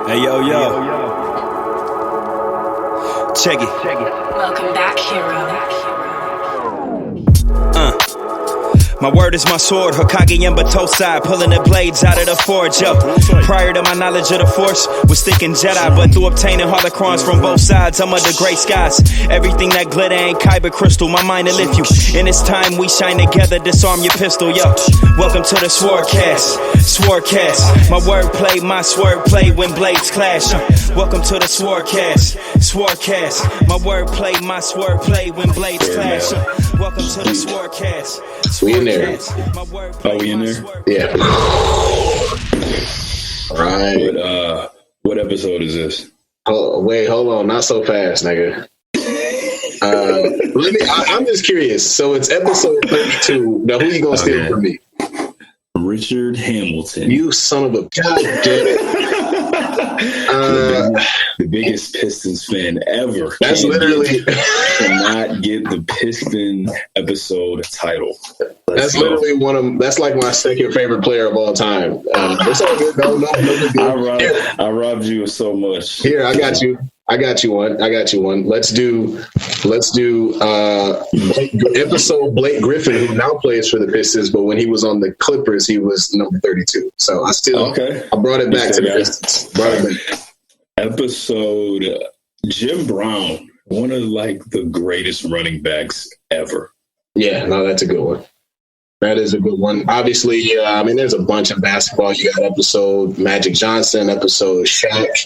Hey, yo. Check it. Welcome back, hero. My word is my sword, Hokage and Batosai, pulling the blades out of the forge, yo. Prior to my knowledge of the Force, was thinking Jedi, but through obtaining holocrons from both sides, I'm under gray skies. Everything that glitter ain't kyber crystal, my mind to lift you. In this time we shine together, disarm your pistol, yo. Welcome to the SwordCast. My wordplay, my swordplay when blades clash. Welcome to the SwordCast. My wordplay, my swordplay when blades clash. Welcome to the SwordCast. We in there. Oh, we in there? Yeah. All right. What episode is this? Oh, wait, hold on. Not so fast, nigga. I'm just curious. So it's episode 32. Now, who you gonna steal from me? Richard Hamilton. You son of a god damn it. The biggest Pistons fan ever. That's literally cannot get the Piston episode title. That's like my second favorite player of all time. It's all good. No big deal. I robbed you of so much. Here, I got you one. Let's do episode Blake Griffin, who now plays for the Pistons, but when he was on the Clippers, he was number 32. So I brought it back to the Pistons. Episode Jim Brown, one of the greatest running backs ever. Yeah, no, that's a good one. That is a good one. Obviously, there's a bunch of basketball. You got episode Magic Johnson, episode Shaq,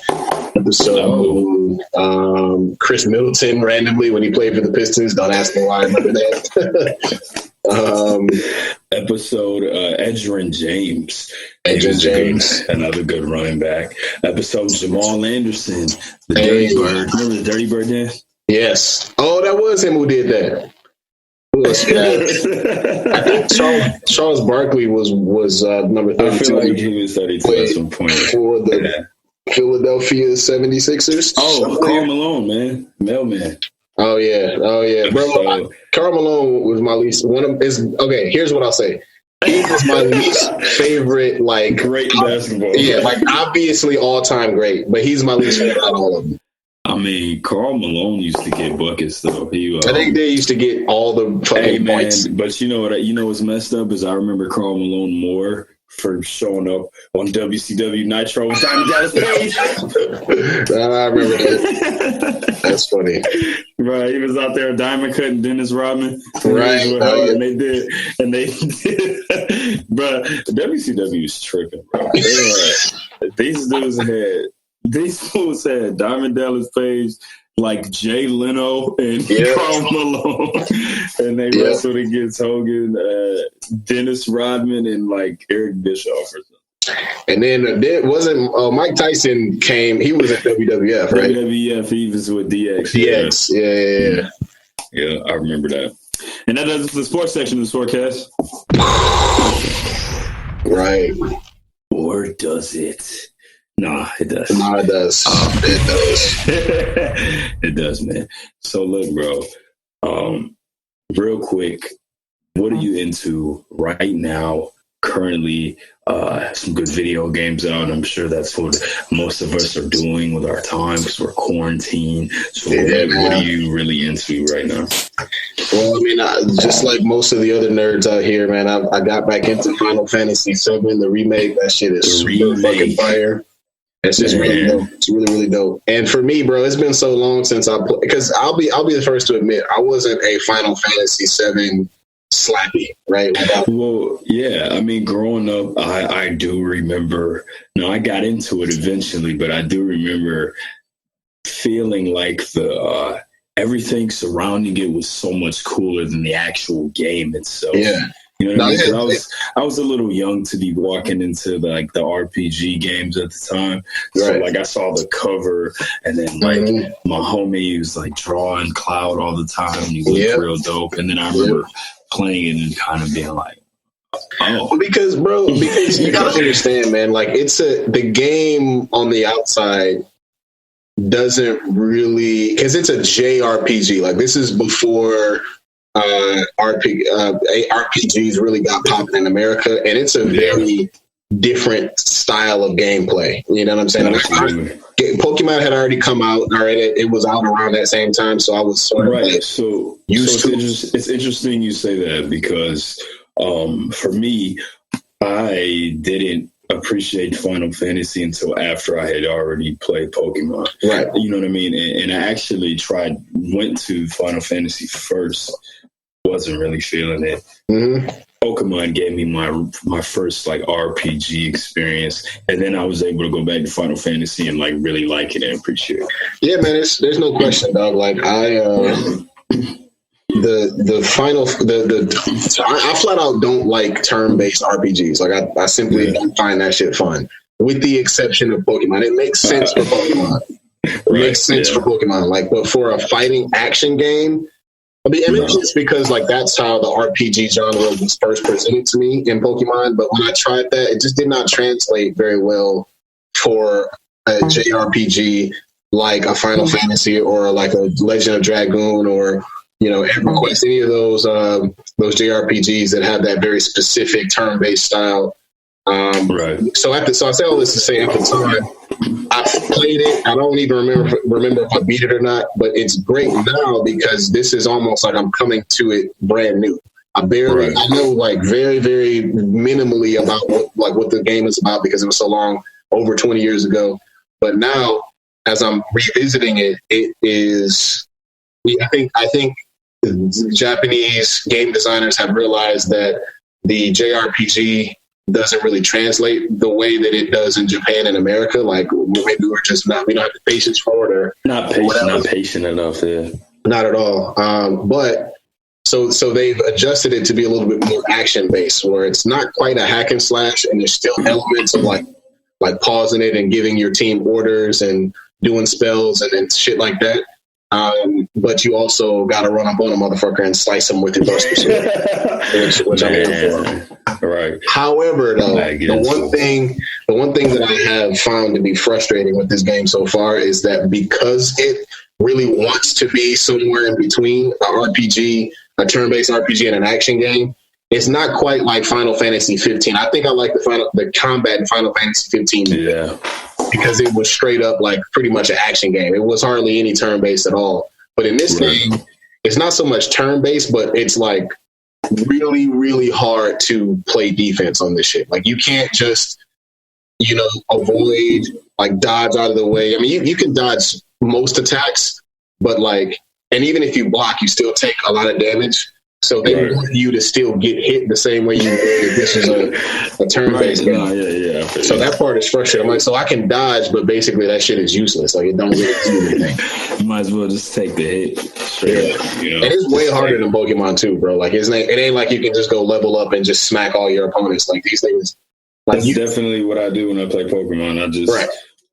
episode Chris Middleton randomly when he played for the Pistons. Don't ask me why I remember that. Episode Edgerrin James. Another good running back. Episode Jamal Anderson, the Dirty Bird. Remember the Dirty Bird dance? Yes. Oh, that was him who did that. I think Charles Barkley was number 32. I feel like he was 32 at some point. For the Philadelphia 76ers. Oh, Karl Malone, man. Mailman. Oh, yeah. Bro, Karl Malone was my least okay, here's what I'll say. He was my least favorite, great basketball. Yeah, obviously all-time great, but he's my least favorite out of all of them. I mean, Karl Malone used to get buckets, though. I think they used to get all the fucking points. But you know what's messed up is I remember Karl Malone more for showing up on WCW Nitro with Diamond Dallas Page. I remember that. That's funny. Right, he was out there Diamond cutting Dennis Rodman. Right. And they did. But WCW is tripping, bro. These fools had Diamond Dallas Page, Jay Leno and Karl Malone, and they wrestled against Hogan, Dennis Rodman, and Eric Bischoff or something. And then there wasn't Mike Tyson came. He was at WWF, right? WWF. He was with DX. DX, yeah. I remember that. And that does the sports section of the SwordCast. Right. Or does it? Nah, it does. No, it does. It does. It does, man. So look, bro. Real quick, what are you into right now? Currently, some good video games out. I'm sure that's what most of us are doing with our time because we're quarantined. So, what are you really into right now? Well, just like most of the other nerds out here, man, I got back into Final Fantasy VII, the remake. That shit is super fucking fire. It's just really dope. It's really, really dope. And for me, bro, it's been so long since I played. Because I'll be the first to admit, I wasn't a Final Fantasy VII slappy, right? Well, yeah. Growing up, I do remember. I got into it eventually, but I do remember feeling like the everything surrounding it was so much cooler than the actual game itself. Yeah. You know what I mean? I was a little young to be walking into the RPG games at the time. So I saw the cover and then my homie was drawing Cloud all the time and he looked real dope. And then I remember playing it and kind of being like, oh. Because you gotta understand, man, the game on the outside doesn't really, because it's a JRPG. This is before RPGs really got popping in America, and it's a very different style of gameplay. You know what I'm saying? Pokemon had already come out. It was out around that same time, so I was sort of used to. It's interesting you say that because for me, I didn't appreciate Final Fantasy until after I had already played Pokemon. Right. You know what I mean? And I actually went to Final Fantasy first. Wasn't really feeling it. Mm-hmm. Pokemon gave me my first like RPG experience, and then I was able to go back to Final Fantasy and like really like it and appreciate it. Yeah, man, there's no question, dog. Like I flat out don't like turn-based RPGs. Like I simply don't find that shit fun. With the exception of Pokemon, it makes sense for Pokemon. It makes sense for Pokemon. Like, but for a fighting action game. I mean, and it's just because like that's how the RPG genre was first presented to me in Pokemon. But when I tried that, it just did not translate very well for a JRPG like a Final Fantasy or like a Legend of Dragoon or EverQuest, any of those JRPGs that have that very specific turn-based style. So I say all this to say at the time, I played it. I don't even remember if I beat it or not, but it's great now because this is almost like I'm coming to it brand new. I know like very, very minimally about what the game is about because it was so long, over 20 years ago. But now, as I'm revisiting it, it is. I think the Japanese game designers have realized that the JRPG doesn't really translate the way that it does in Japan and America. Like maybe we don't have the patience for it or not patient enough. Yeah, not at all. But so they've adjusted it to be a little bit more action based, where it's not quite a hack and slash, and there's still elements of like pausing it and giving your team orders and doing spells and shit like that. But you also got to run up on a motherfucker and slice him with your buster sword, which I'm here for. Right. However, though, the one thing that I have found to be frustrating with this game so far is that because it really wants to be somewhere in between a turn-based RPG and an action game, it's not quite like Final Fantasy 15. I think I like the combat in Final Fantasy 15. Yeah. Because it was straight up like pretty much an action game. It was hardly any turn-based at all. But in this game, it's not so much turn-based, but it's like really, really hard to play defense on this shit. Like you can't just, avoid, like dodge out of the way. I mean, you can dodge most attacks, but like, and even if you block, you still take a lot of damage. So they want you to still get hit the same way you would if this is a turn-based game. Yeah. So that part is frustrating. I'm like, so I can dodge, but basically that shit is useless. Like it don't really do anything. You might as well just take the hit straight up. And it's way harder than Pokemon too, bro. Like it ain't like you can just go level up and just smack all your opponents. Like these things. That's definitely what I do when I play Pokemon.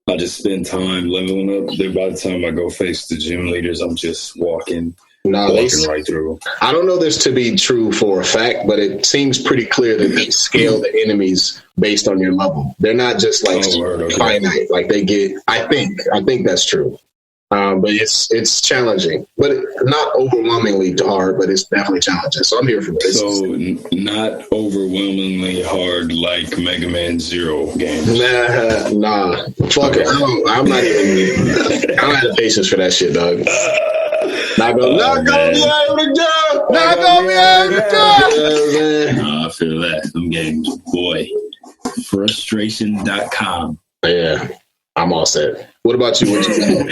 I just spend time leveling up. Then by the time I go face the gym leaders, I'm just walking right through. I don't know this to be true for a fact, but it seems pretty clear that they scale the enemies based on your level. They're not just like finite. Like they get. I think that's true. But it's challenging, but not overwhelmingly hard. But it's definitely challenging. So I'm here for this. So not overwhelmingly hard like Mega Man Zero games. Nah. Fuck it. I'm not even. I don't have the patience for that shit, dog. Not gonna be able to jump. Not gonna be able to jump. I feel that. Them games, boy. Frustration.com. Yeah, I'm all set. What about you? What you think?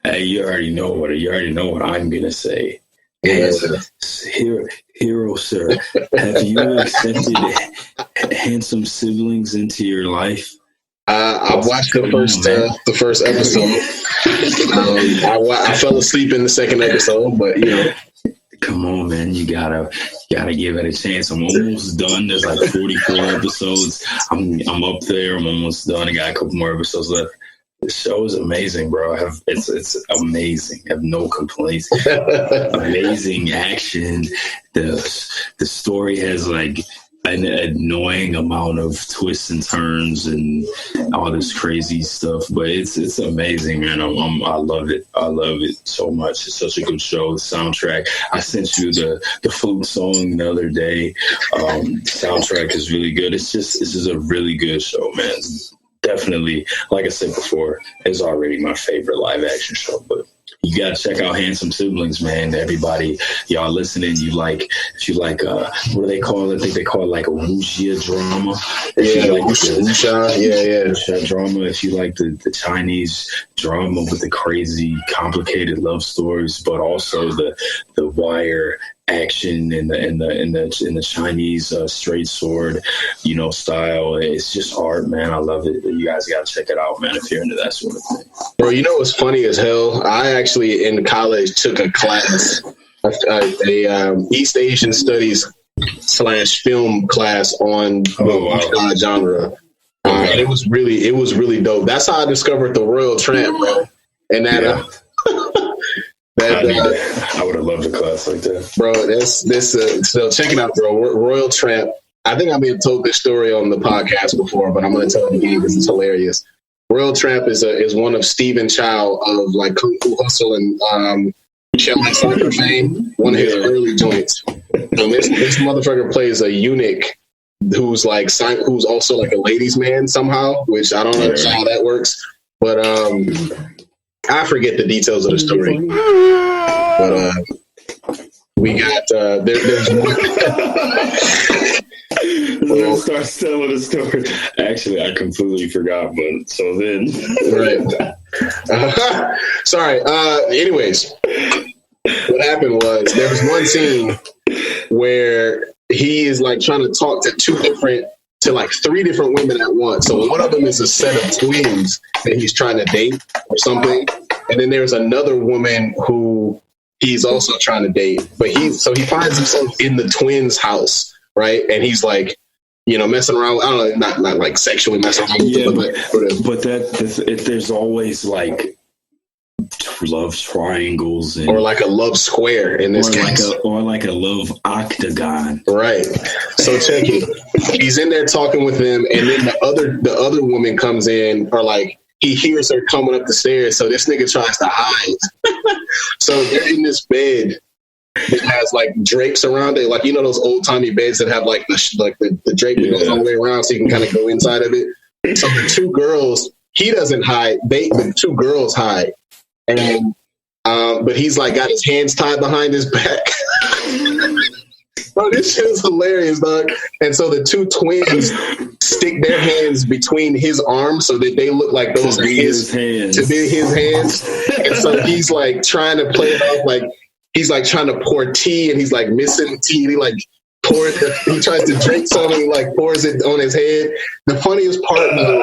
Hey, you already know what I'm gonna say. Yeah. Hero, sir, have you accepted handsome siblings into your life? I watched the first episode. I fell asleep in the second episode, but come on, man, you gotta give it a chance. I'm almost done. There's like 44 episodes. I'm up there. I'm almost done. I got a couple more episodes left. The show is amazing, bro. It's amazing. I have no complaints. Amazing action. The story has like an annoying amount of twists and turns and all this crazy stuff, but it's amazing, man. I love it. I love it so much. It's such a good show. The soundtrack. I sent you the flute song the other day. Soundtrack is really good. This is a really good show, man. Definitely, like I said before, it's already my favorite live action show, but you gotta check out Handsome Siblings, man. Everybody, y'all listening, if you like, what do they call it? I think they call it like a wuxia drama. Wuxia drama. If you like the Chinese drama with the crazy, complicated love stories, but also the wire action in the Chinese straight sword, style. It's just art, man. I love it. You guys gotta check it out, man, if you're into that sort of thing. Bro, you know what's funny as hell? I actually in college took a class, a East Asian Studies / film class on the genre. And it was really dope. That's how I discovered the Royal Tramp, bro. And that I would have loved a class like that, bro. So check it out, bro. Royal Tramp. I think I may have told this story on the podcast before, but I'm going to tell it again because it's hilarious. Royal Tramp is one of Stephen Chow of like Kung Fu Hustle and Shaolin Soccer fame. One of his early joints. And this motherfucker plays a eunuch who's also like a ladies' man somehow, which I don't understand how that works, but I forget the details of the story. But we got there's one. We'll start telling the story. Actually, I completely forgot, but so then. Right. Sorry. Anyways, what happened was there was one scene where he is like trying to talk to like 3 different women at once. So one of them is a set of twins that he's trying to date or something. And then there's another woman who he's also trying to date. But he finds himself in the twins' house. Right. And he's like, messing around. I don't know, not like sexually messing around. Yeah, but there's always like love triangles or like a love square in this case. Or like a love octagon. Right. So check it. He's in there talking with them. And then the other woman comes in, or like he hears her coming up the stairs. So this nigga tries to hide. So they're in this bed. It has like drapes around it, like those old timey beds that have like the drape that goes all the way around, so you can kind of go inside of it. So the 2 girls, he doesn't hide. The 2 girls hide, and but he's like got his hands tied behind his back. Bro, this shit is hilarious, dog. And so the 2 twins stick their hands between his arms so that they look like those are his hands. To be his hands, and so he's like trying to play it off like. He's like trying to pour tea and he's like missing tea. And he like pours it. He tries to drink some and he like pours it on his head. The funniest part though.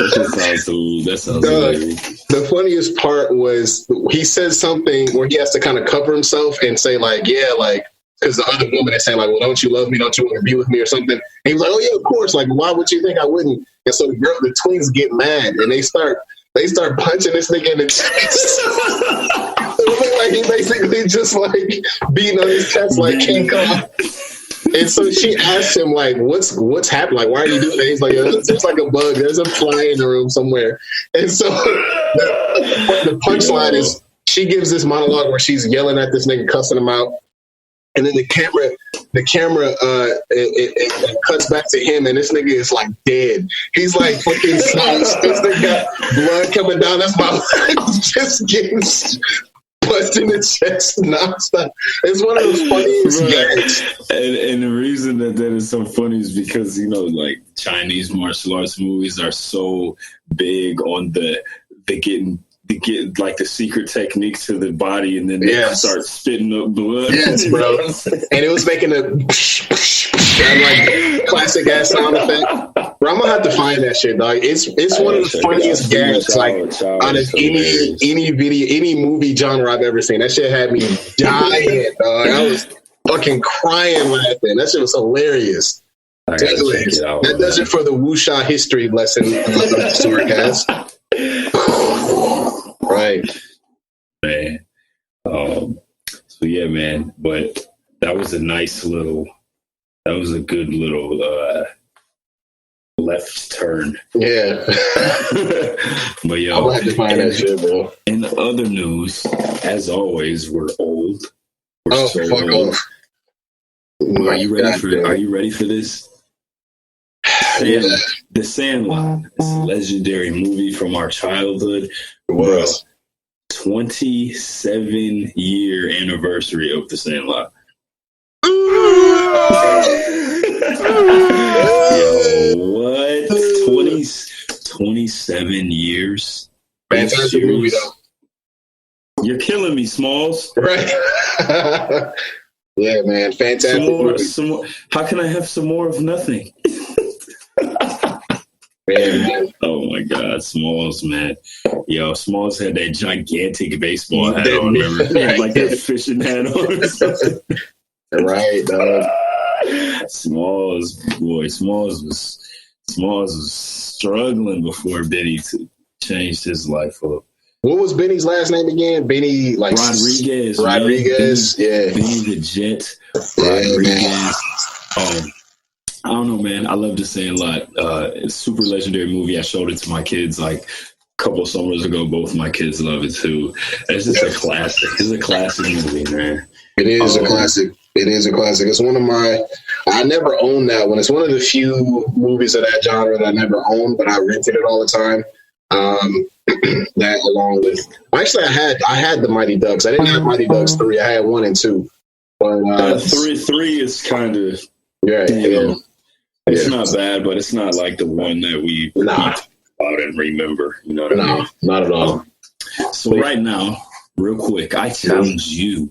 That sounds hilarious. The funniest part was he says something where he has to kind of cover himself and say like, yeah, like, because the other woman is saying like, well, don't you love me? Don't you want to be with me or something? And he was like, oh yeah, of course. Like, why would you think I wouldn't? And so the twins get mad and they start punching this nigga in the chest. Like he basically just like beating on his chest like King Kong. And so she asked him like, what's happening? Like, why are you doing that? He's like, it's like a bug. There's a fly in the room somewhere. And so the punchline is she gives this monologue where she's yelling at this nigga, cussing him out. And then the camera it cuts back to him, and this nigga is like dead. He's like fucking smashed. This nigga got blood coming down his mouth. Just getting punched in the chest nonstop. It's one of the funniest gags. And the reason that is so funny is because like Chinese martial arts movies are so big on the getting. To get like the secret technique to the body, and then they start spitting up blood. Yes, bro. And it was making a like classic ass sound effect. Bro, I'm gonna have to find that shit, dog. It's one of the funniest gags like out of any video, any movie genre I've ever seen. That shit had me dying, dog. I was fucking crying laughing. That shit was hilarious. Anyways, that does it for the wuxia history lesson of the SwordCast. Right, man. So yeah, man. But that was a nice little That was a good little left turn. Yeah. But yo, I'm gonna have to find that shit, bro. In the other news, as always, we're old. We're fuck old. off. Are you ready for this? Yeah. The Sandlot. It's a legendary movie from our childhood. It was. 27-year anniversary of the Sandlot. Yo, what? 27 years? Fantastic movie, though. You're killing me, Smalls. Right. Yeah, man. Fantastic movie. How can I have some more of nothing? Man. Oh my God, Smalls, man. Yo, Smalls had that gigantic baseball hat on, remember? Like that fishing hat on or something. Right, dog. Smalls was struggling before Benny changed his life up. What was Benny's last name again? Benny, like Rodriguez. Rodriguez, yeah. Benny the Jet. Rodriguez. I don't know, man. I love The Sandlot. It's a super legendary movie. I showed it to my kids like a couple of summers ago. Both my kids love it too. It's just a classic. It's a classic movie, man. It is a classic. It is a classic. It's one of I never owned that one. It's one of the few movies of that genre that I never owned, but I rented it all the time. That along with, actually, I had the Mighty Ducks. I didn't have Mighty Ducks 3. I had 1 and 2. But 3 is kind of, it's not bad, but it's not like the one that we talk about and remember. You know what I mean? Not at all. So right now, real quick, I challenge you.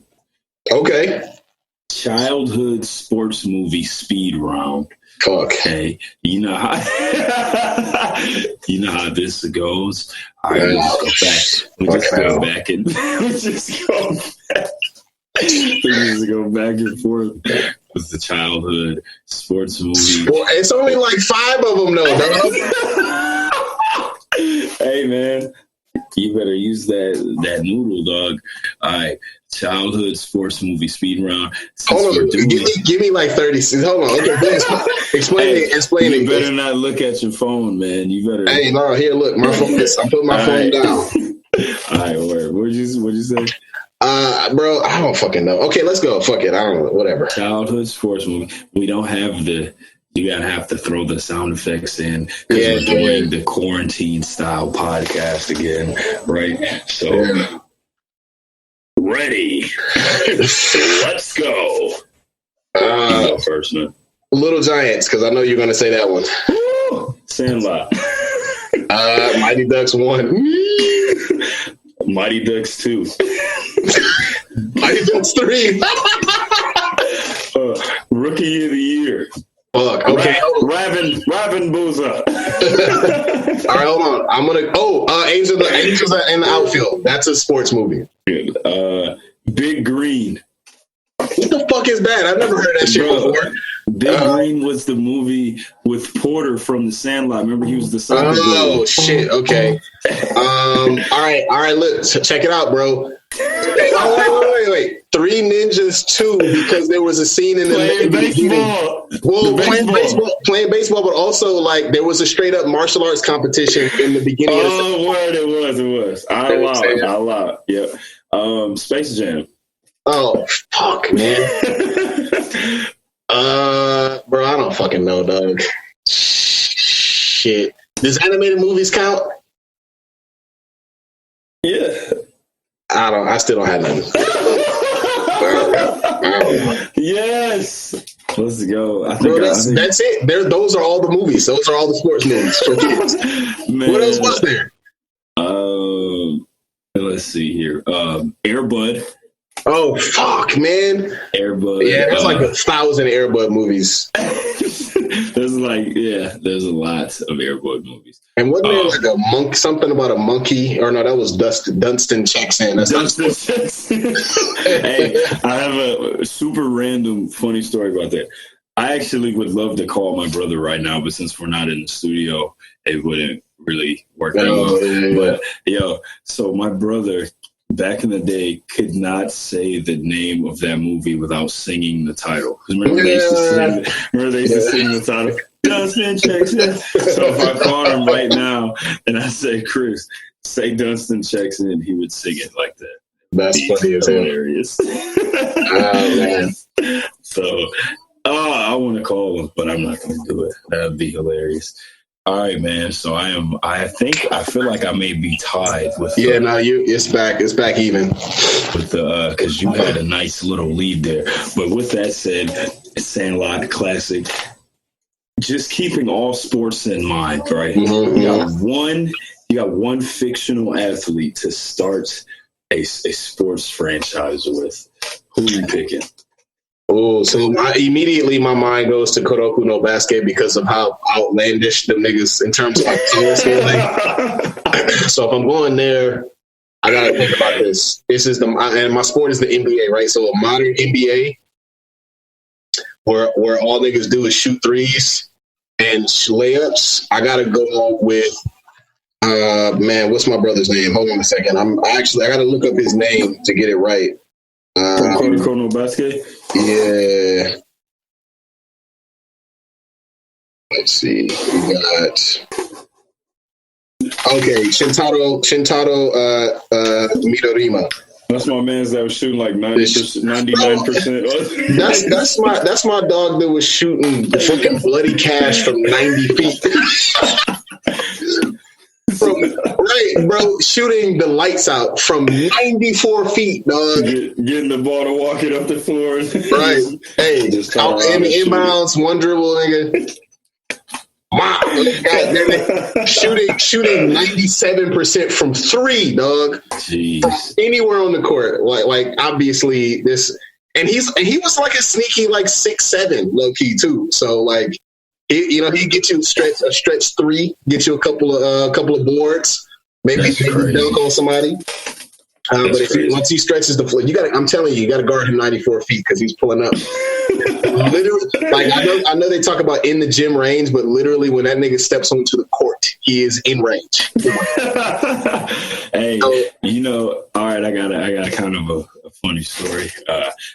Okay. Childhood sports movie speed round. Fuck. Okay, you know how this goes. All right, we just go back and back and forth with the childhood sports movie. Well, it's only like 5 of them, though, dog. Hey, man, you better use that noodle, dog. All right. Childhood sports movie speed round. Hold on, give me like 30 seconds. Hold on. Okay, explain it. You better not look at your phone, man. You better. Hey, no, here, look, my phone. I'm putting my phone down. All right, word. What'd you say? Bro, I don't fucking know. Okay, let's go. Fuck it. I don't know. Whatever. Childhood sports movie. We don't have you gotta have to throw the sound effects in because we're doing the quarantine style podcast again, right? So. Yeah. Ready. Let's go. You go first, man. Little Giants, because I know you're going to say that one. Woo! Sandlot. Mighty Ducks 1. Mighty Ducks 2. Mighty Ducks 3. Rookie of the Year. Fuck. Okay. Raven Booza. All right, hold on. I'm gonna. Angels in the Outfield. That's a sports movie. Big Green. What the fuck is that? I've never heard that shit before. Big Green was the movie with Porter from The Sandlot. Remember, he was the soccer Oh shit. Okay. All right. Look, check it out, bro. Wait. 3 Ninjas 2 because there was a scene in playing baseball. Well, playing baseball, but also like there was a straight up martial arts competition in the beginning. It was. I'll allow it. Yep. Space Jam. Oh fuck, man. Bro, I don't fucking know, dog. Shit. Does animated movies count? Yeah. I still don't have nothing. Yes. Let's go. That's it. Those are all the movies. Those are all the sports movies for kids. What else was there? Let's see here. Air Bud. Oh fuck, man. Air Bud. Yeah, there's like 1,000 Air Bud movies. There's a lot of Air Bud movies. And wasn't there like a monk, something about a monkey? Or no, that was Dunstan checks in. That's Dunstan checks in. Hey, I have a super random funny story about that. I actually would love to call my brother right now, but since we're not in the studio, it wouldn't really work out well. But so my brother back in the day, could not say the name of that movie without singing the title. Remember they used to sing the title. Dunstan checks in. So if I called him right now and I say, Chris, say Dunstan checks in, he would sing it like that. That's funny as hilarious. Oh man. So I want to call him, but I'm not going to do it. That'd be hilarious. All right, man. So I feel like I may be tied with. Yeah, it's back even. With the because you had a nice little lead there. But with that said, Sandlot classic. Just keeping all sports in mind, right? Mm-hmm. You got one fictional athlete to start a sports franchise with. Who are you picking? Oh, so immediately my mind goes to Kuroko no Basket because of how outlandish the niggas in terms of like So if I'm going there, I gotta think about this. This is and my sport is the NBA, right? So a modern NBA where all niggas do is shoot threes and layups. I gotta go with man, what's my brother's name? Hold on a second. I gotta look up his name to get it right. Kuroko no Basket? Yeah. Let's see. We got Shintaro Midorima. That's my man's that was shooting like 99%. That's my dog that was shooting the fucking bloody cash from 90 feet. Right, bro, shooting the lights out from 94 feet, dog. Getting the ball to walk it up the floor. Right. Hey, inbounds, one dribble, nigga. Shooting 97% from three, dog. Jeez. Anywhere on the court. Like obviously this, and he was like a sneaky like 6'7" low key too. So like he get you a stretch three, get you a couple of boards, maybe dunk on somebody. But once he stretches the floor, I'm telling you got to guard him 94 feet because he's pulling up. Literally, like I know they talk about in the gym range, but literally when that nigga steps onto the court, he is in range. Hey, all right, I got kind of a funny story.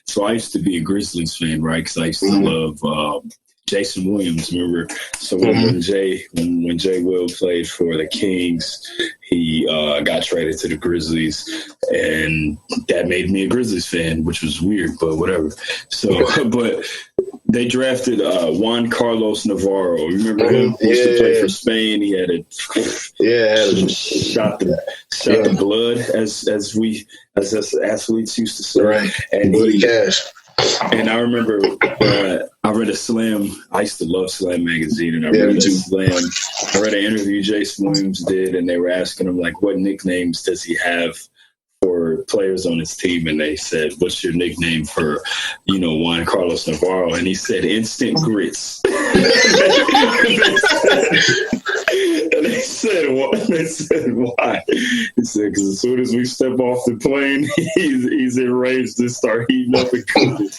So I used to be a Grizzlies fan, right? Because I used to love Jason Williams, remember? So when Jay Will played for the Kings, he got traded to the Grizzlies, and that made me a Grizzlies fan, which was weird, but whatever. So, but they drafted Juan Carlos Navarro. Remember him? He used to play for Spain. He had shot the blood, as athletes used to say. Right. And bloody cash. And I remember I read a Slam. I used to love Slam magazine, and I read a Slam. I read an interview Jason Williams did, and they were asking him like, "What nicknames does he have for players on his team?" And they said, "What's your nickname for, Juan Carlos Navarro?" And he said, "Instant Grits." And they said, "What?" They said, "Why?" He said, "Because as soon as we step off the plane, he's enraged to start heating up and cooking."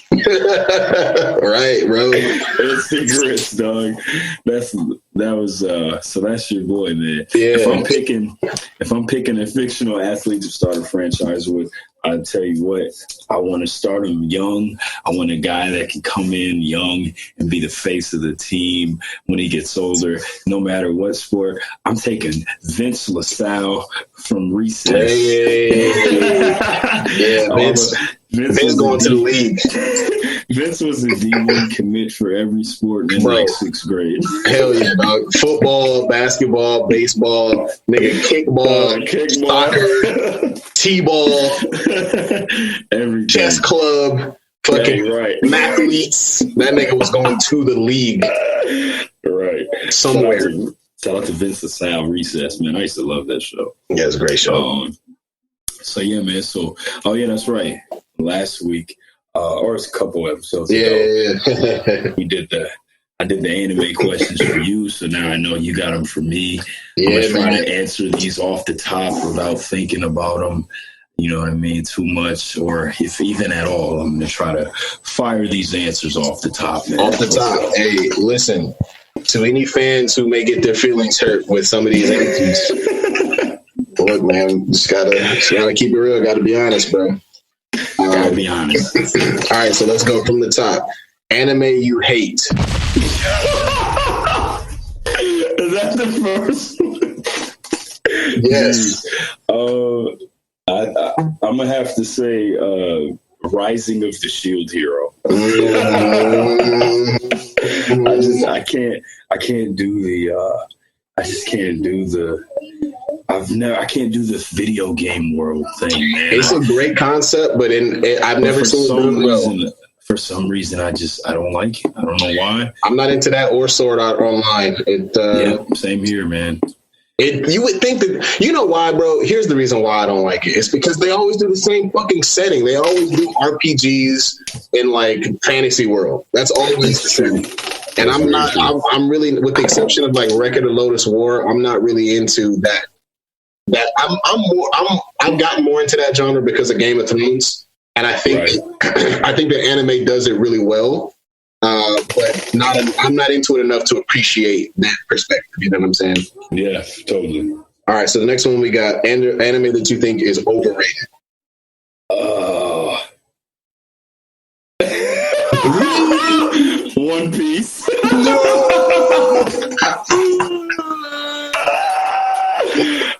Right, bro. Instant Grits, dog. So that's your boy, man. Yeah. If I'm picking a fictional athlete to start a franchise with, I'll tell you what, I want to start him young. I want a guy that can come in young and be the face of the team when he gets older, no matter what sport. I'm taking Vince LaSalle from Recess. Hey. Yeah, Vince going to the league. Vince was a D1 commit for every sport in like 6th grade. Hell yeah, dog. Football, basketball, baseball, nigga, kickball, soccer, t-ball, everything. Chess club, fucking mathletes. That nigga was going to the league. Right. Somewhere. Shout out to Vince LaSalle, Recess, man. I used to love that show. Yeah, it's a great show. So yeah, man. So, that's right. Last week, or it's a couple episodes ago, I did the anime questions for you, so now I know you got them for me. I'm going to try to answer these off the top without thinking about them, you know what I mean, too much, or if even at all. I'm going to try to fire these answers off the top, man. Off the top. Hey, listen, to any fans who may get their feelings hurt with some of these answers, Look, man, just gotta keep it real. Gotta be honest, bro. Gotta be honest. All right, so let's go from the top. Anime you hate. Is that the first one? Yes. I'm gonna have to say Rising of the Shield Hero. I can't do the video game world thing, man. It's a great concept, but I've never seen it done well. For some reason, I don't like it. I don't know why. I'm not into that or Sword Art Online. Same here, man. You would think that, you know why, bro? Here's the reason why I don't like it. It's because they always do the same fucking setting. They always do RPGs in like fantasy world. That's always the same. And I'm really, with the exception of like Record of Lotus War, I'm not really into that. I've gotten more into that genre because of Game of Thrones. And I think, I think the anime does it really well. But I'm not into it enough to appreciate that perspective. You know what I'm saying? Yeah, totally. All right, so the next one we got anime that you think is overrated. One Piece.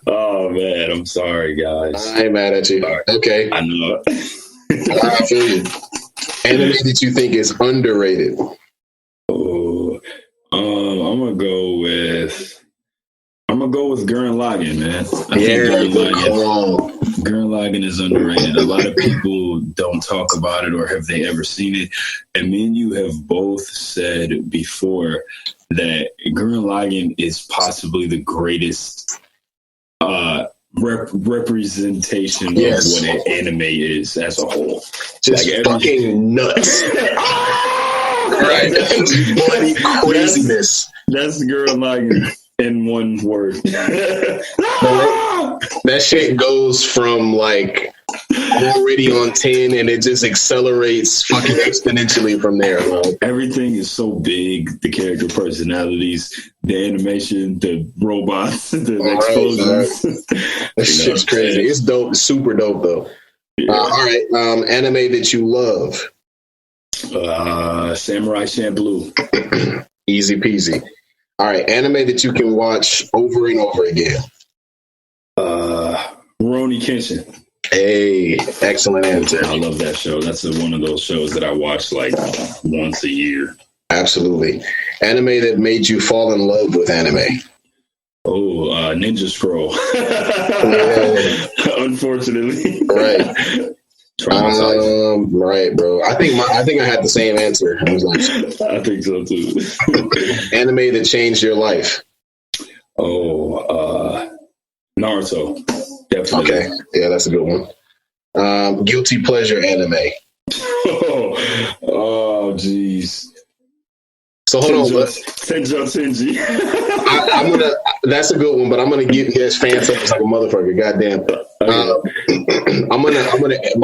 Oh man, I'm sorry, guys. I ain't mad at you. Okay, I know. I feel you. Anime that you think is underrated. Oh, I'm gonna go with Gurren Lagann, man. I think Gurren Lagann is underrated. A lot of people don't talk about it, or have they ever seen it? And me and you have both said before that Gurren Lagann is possibly the greatest representation of what an anime is as a whole. Just like fucking nuts. Right. Bloody craziness. That's Gurren Lagann in one word. That shit goes from like already on 10 and it just accelerates fucking exponentially from there, bro. Everything is so big. The character personalities, the animation, the robots, the explosions. That shit's crazy. It's dope. Super dope though. Yeah. All right. Anime that you love. Samurai Champloo. Easy peasy. All right. Anime that you can watch over and over again. Rurouni Kenshin. Hey, excellent answer. I love that show. That's one of those shows that I watch like once a year. Absolutely. Anime that made you fall in love with anime. Oh, Ninja Scroll. Unfortunately. Right. Right, bro. I think I had the same answer. I was like, I think so too. Anime that changed your life. Oh, Naruto. Definitely. Okay. Yeah, that's a good one. Guilty pleasure anime. Oh, jeez. So hold on. Tenji. That's a good one, but I'm gonna give you guys fan service like a motherfucker. Goddamn. I'm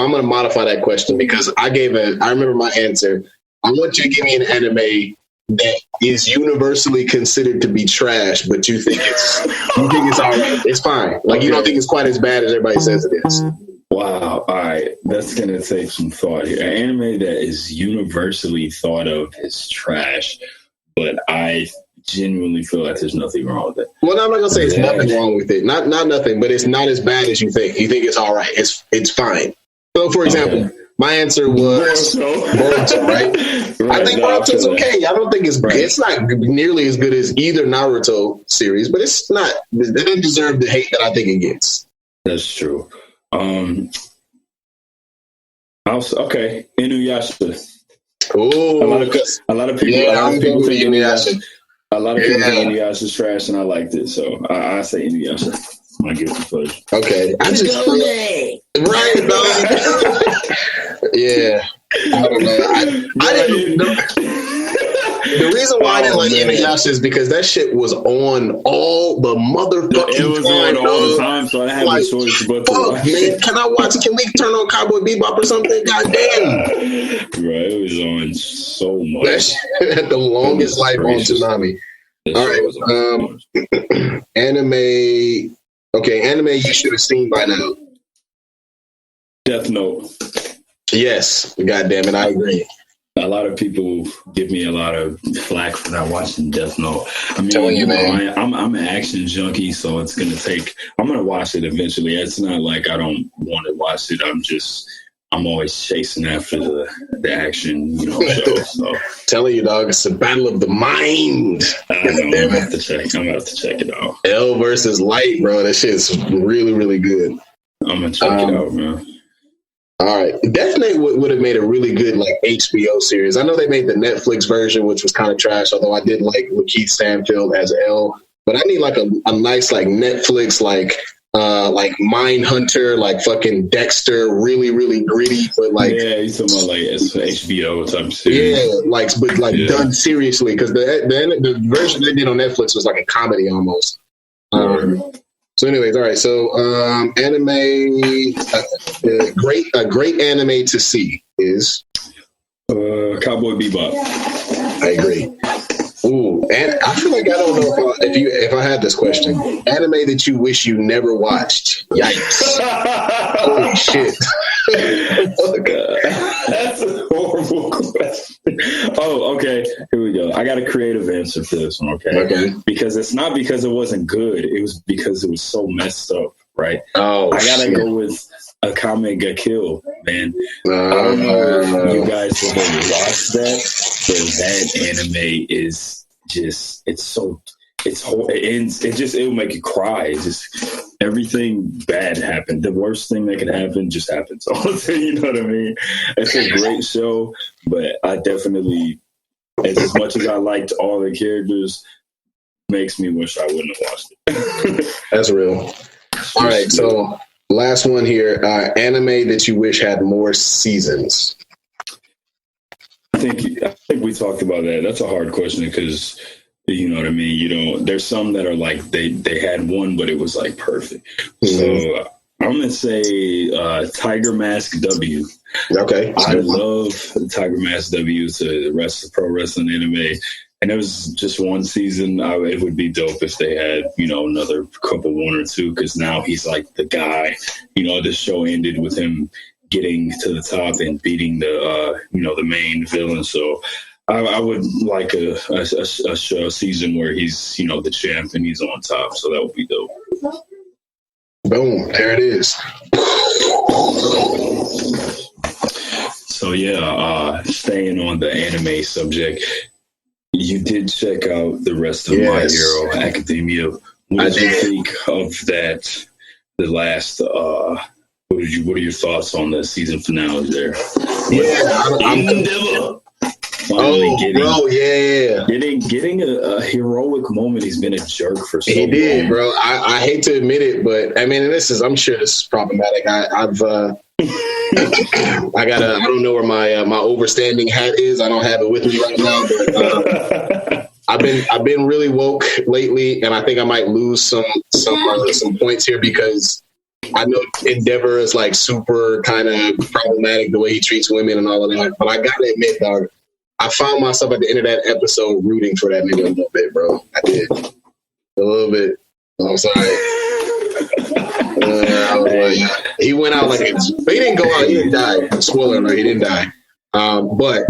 gonna modify that question because I remember my answer. I want you to give me an anime that is universally considered to be trash, but you think it's all right. It's fine. Like you don't think it's quite as bad as everybody says it is. Wow. All right. That's going to take some thought here. An anime that is universally thought of as trash, but I genuinely feel like there's nothing wrong with it. Well, I'm not going to say there's nothing wrong with it. Not nothing, but it's not as bad as you think. You think it's all right. It's fine. So, for example, my answer was Boruto, right? I think Boruto's okay. I don't think it's not nearly as good as either Naruto series, but it's not. It doesn't deserve the hate that I think it gets. That's true. Okay, Inuyasha. Oh, a lot of people. Yeah, a lot of people think Inuyasha. A lot of people think Inuyasha's trash, and I liked it, so I say Inuyasha. My guilty pleasure. Okay, I just right, dog. Yeah, I don't know. I didn't know. The reason why I didn't like Inuyasha is because that shit was on all the motherfucking It was time, on all the time, so I had no choice but to watch. Man, can we turn on Cowboy Bebop or something? Goddamn. Right, it was on so much. That shit had the longest life on Tsunami. All right, anime. Okay, anime you should have seen by now. Death Note. Yes, God damn it, I agree. A lot of people give me a lot of flack for not watching Death Note. I mean, Telling you, man. I'm an action junkie, so it's gonna take. I'm gonna watch it eventually. It's not like I don't want to watch it. I'm always chasing after the action, show. So Telling you, dog, it's a battle of the mind. I'm about to check it out. L versus Light, bro. That shit's really, really good. I'm gonna check it out, man. All right. Death Note would have made a really good like HBO series. I know they made the Netflix version, which was kind of trash, although I did like Lakeith Stanfield as L. But I need like a nice like Netflix like Mindhunter, like fucking Dexter, really, really gritty, but like he's talking about like it's HBO type series. Yeah, done seriously, because the version they did on Netflix was like a comedy almost. So, anyways, all right. So, anime, great anime to see is Cowboy Bebop. I agree. Ooh, and I feel like I don't know if I had this question. Anime that you wish you never watched. Yikes! Holy shit! Oh God, that's a horrible question. Oh, okay. Here we go. I got a creative answer for this one. Okay. Because it's not because it wasn't good. It was because it was so messed up. Right. Oh, I gotta go with Akame ga Kill, man. I don't know if you guys have ever watched that, but that anime is just it'll make you cry. It's just everything bad happened. The worst thing that could happen just happens. You know what I mean? It's a great show, but I definitely, as much as I liked all the characters, makes me wish I wouldn't have watched it. That's real. All right, so last one here. Anime that you wish had more seasons. I think we talked about that. That's a hard question because you know what I mean. There's some that are like they had one, but it was like perfect. Mm-hmm. So I'm gonna say Tiger Mask W. Okay, I love Tiger Mask W to the rest of pro wrestling anime. And it was just one season. It would be dope if they had, another couple, one or two, because now he's like the guy. The show ended with him getting to the top and beating the main villain. So I would like a season where he's, the champ and he's on top. So that would be dope. Boom. There it is. So, yeah, staying on the anime subject. You did check out the rest of My Hero Academia. What did you think of that? The last, what are your thoughts on the season finale there? Getting a heroic moment. He's been a jerk for so long. He did, bro. I hate to admit it, but I mean, I'm sure this is problematic. I don't know where my overstanding hat is. I don't have it with me right now, but I've been really woke lately, and I think I might lose some points here because I know Endeavor is like super kind of problematic the way he treats women and all of that. But I gotta admit, dog, I found myself at the end of that episode rooting for that nigga a little bit, bro. I did a little bit. I'm sorry. I was like, he went out like he didn't go out. He didn't die. Spoiler alert, he didn't die. But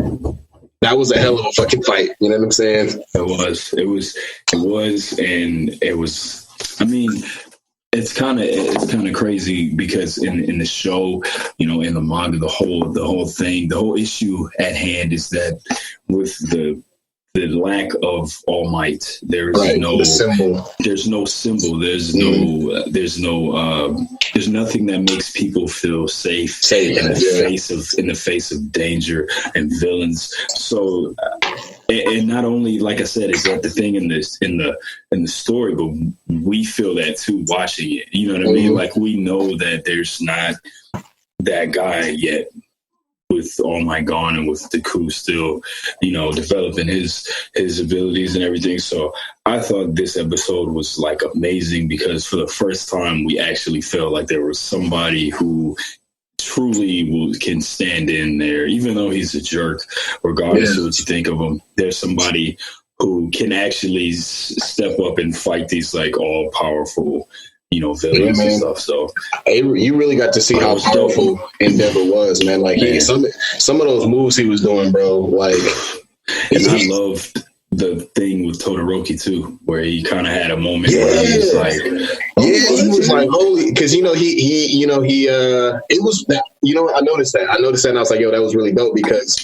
that was a hell of a fucking fight. You know what I'm saying? It was. I mean, it's kind of crazy because in the show, in the manga, the whole thing, the whole issue at hand is that with the lack of All Might, there's no symbol. There's no symbol. There's nothing that makes people feel safe in the face of danger and villains. So, and not only, like I said, is that the thing in the story, but we feel that too watching it. You know what I mean? Like we know that there's not that guy yet. With All Might gone and with Deku still, developing his abilities and everything. So I thought this episode was like amazing because for the first time we actually felt like there was somebody who truly can stand in there, even though he's a jerk, regardless of what you think of him. There's somebody who can actually step up and fight these like all powerful villains and stuff. So you really got to see how powerful Endeavor was, man. Like some of those moves he was doing, bro. Like, and I loved the thing with Todoroki too, where he kind of had a moment where he was like, he was like, holy, because it was that, I noticed that, and I was like, yo, that was really dope, because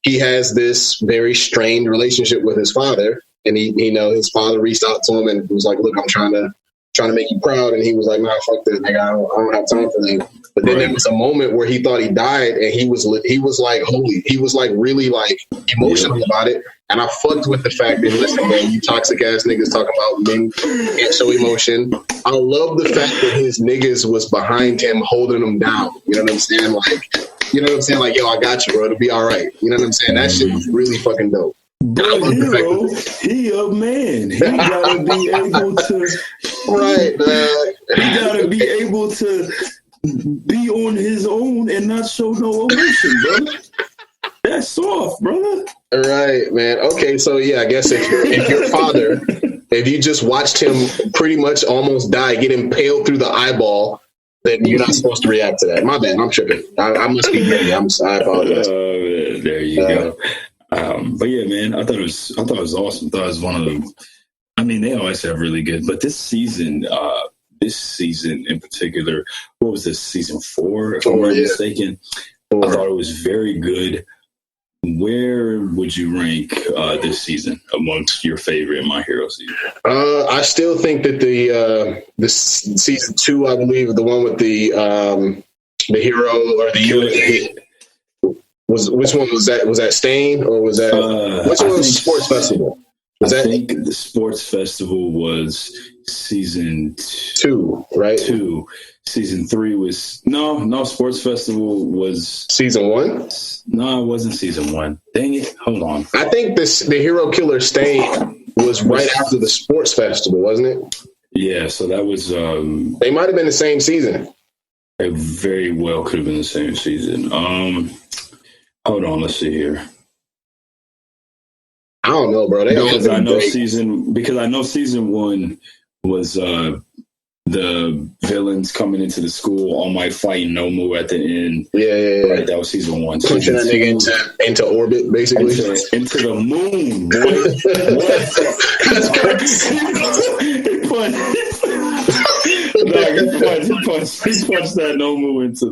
he has this very strained relationship with his father, and his father reached out to him and was like, look, I'm trying to make you proud, and he was like, nah, fuck this, nigga, I don't have time for that. But then there was a moment where he thought he died, and he was like, holy, he was like really like emotional about it. And I fucked with the fact that, listen, man, you toxic ass niggas talking about men can't show emotion. I love the fact that his niggas was behind him, holding him down. You know what I'm saying? Like, yo, I got you, bro. It'll be all right. You know what I'm saying? That shit was really fucking dope. But hero, he a man. He gotta be able to. Right, man. He gotta be able to be on his own and not show no emotion, brother. That's soft, brother. Right, man. Okay, so yeah, I guess if your father, if you just watched him pretty much almost die, get impaled through the eyeball, then you're not supposed to react to that. My bad, I'm tripping. I must be gay. I apologize. There you go. But yeah, man, I thought it was awesome. I thought it was one of them. I mean, they always have really good, but this season in particular, what was this, season 4? If I'm not mistaken, 4. I thought it was very good. Where would you rank this season amongst your favorite My Hero season? I still think that the season 2, I believe, the one with the hero or the hero. Which one was that? Was that Stain, or was that which one was Sports Festival? I think the Sports Festival was season 2, right? 2. Season 3 was no. Sports Festival was season 1. No, it wasn't season 1. Dang it! Hold on. I think the Hero Killer Stain was right after the Sports Festival, wasn't it? Yeah. So that was. They might have been the same season. It very well could have been the same season. Hold on, let's see here. I don't know, bro. Because I know season 1 was the villains coming into the School All Might fighting Nomu at the end. Yeah. Right, that was season 1. Pushing that nigga into orbit, basically. Into the moon, boy. That's crazy. He punched that Nomu into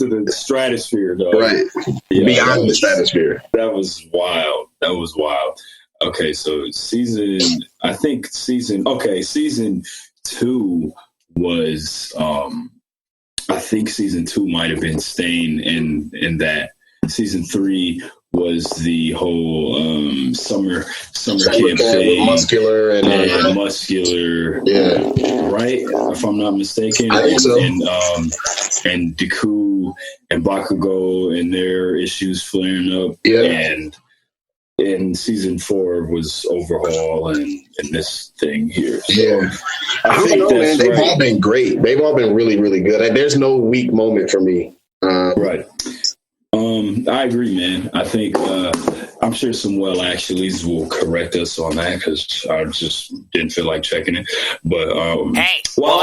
the stratosphere, though. Right. Yeah, beyond the stratosphere. That was wild. Okay, so season 2 was I think season 2 might have been Stain in that. Season 3 was the whole summer camp thing, muscular and muscular, right? If I'm not mistaken, I think so. And Deku and Bakugo and their issues flaring up, and season 4 was Overhaul and this thing here. So I don't know, man. They've all been great. They've all been really, really good. There's no weak moment for me. Right. I agree, man. I think I'm sure some actuallys will correct us on that, because I just didn't feel like checking it. But right. But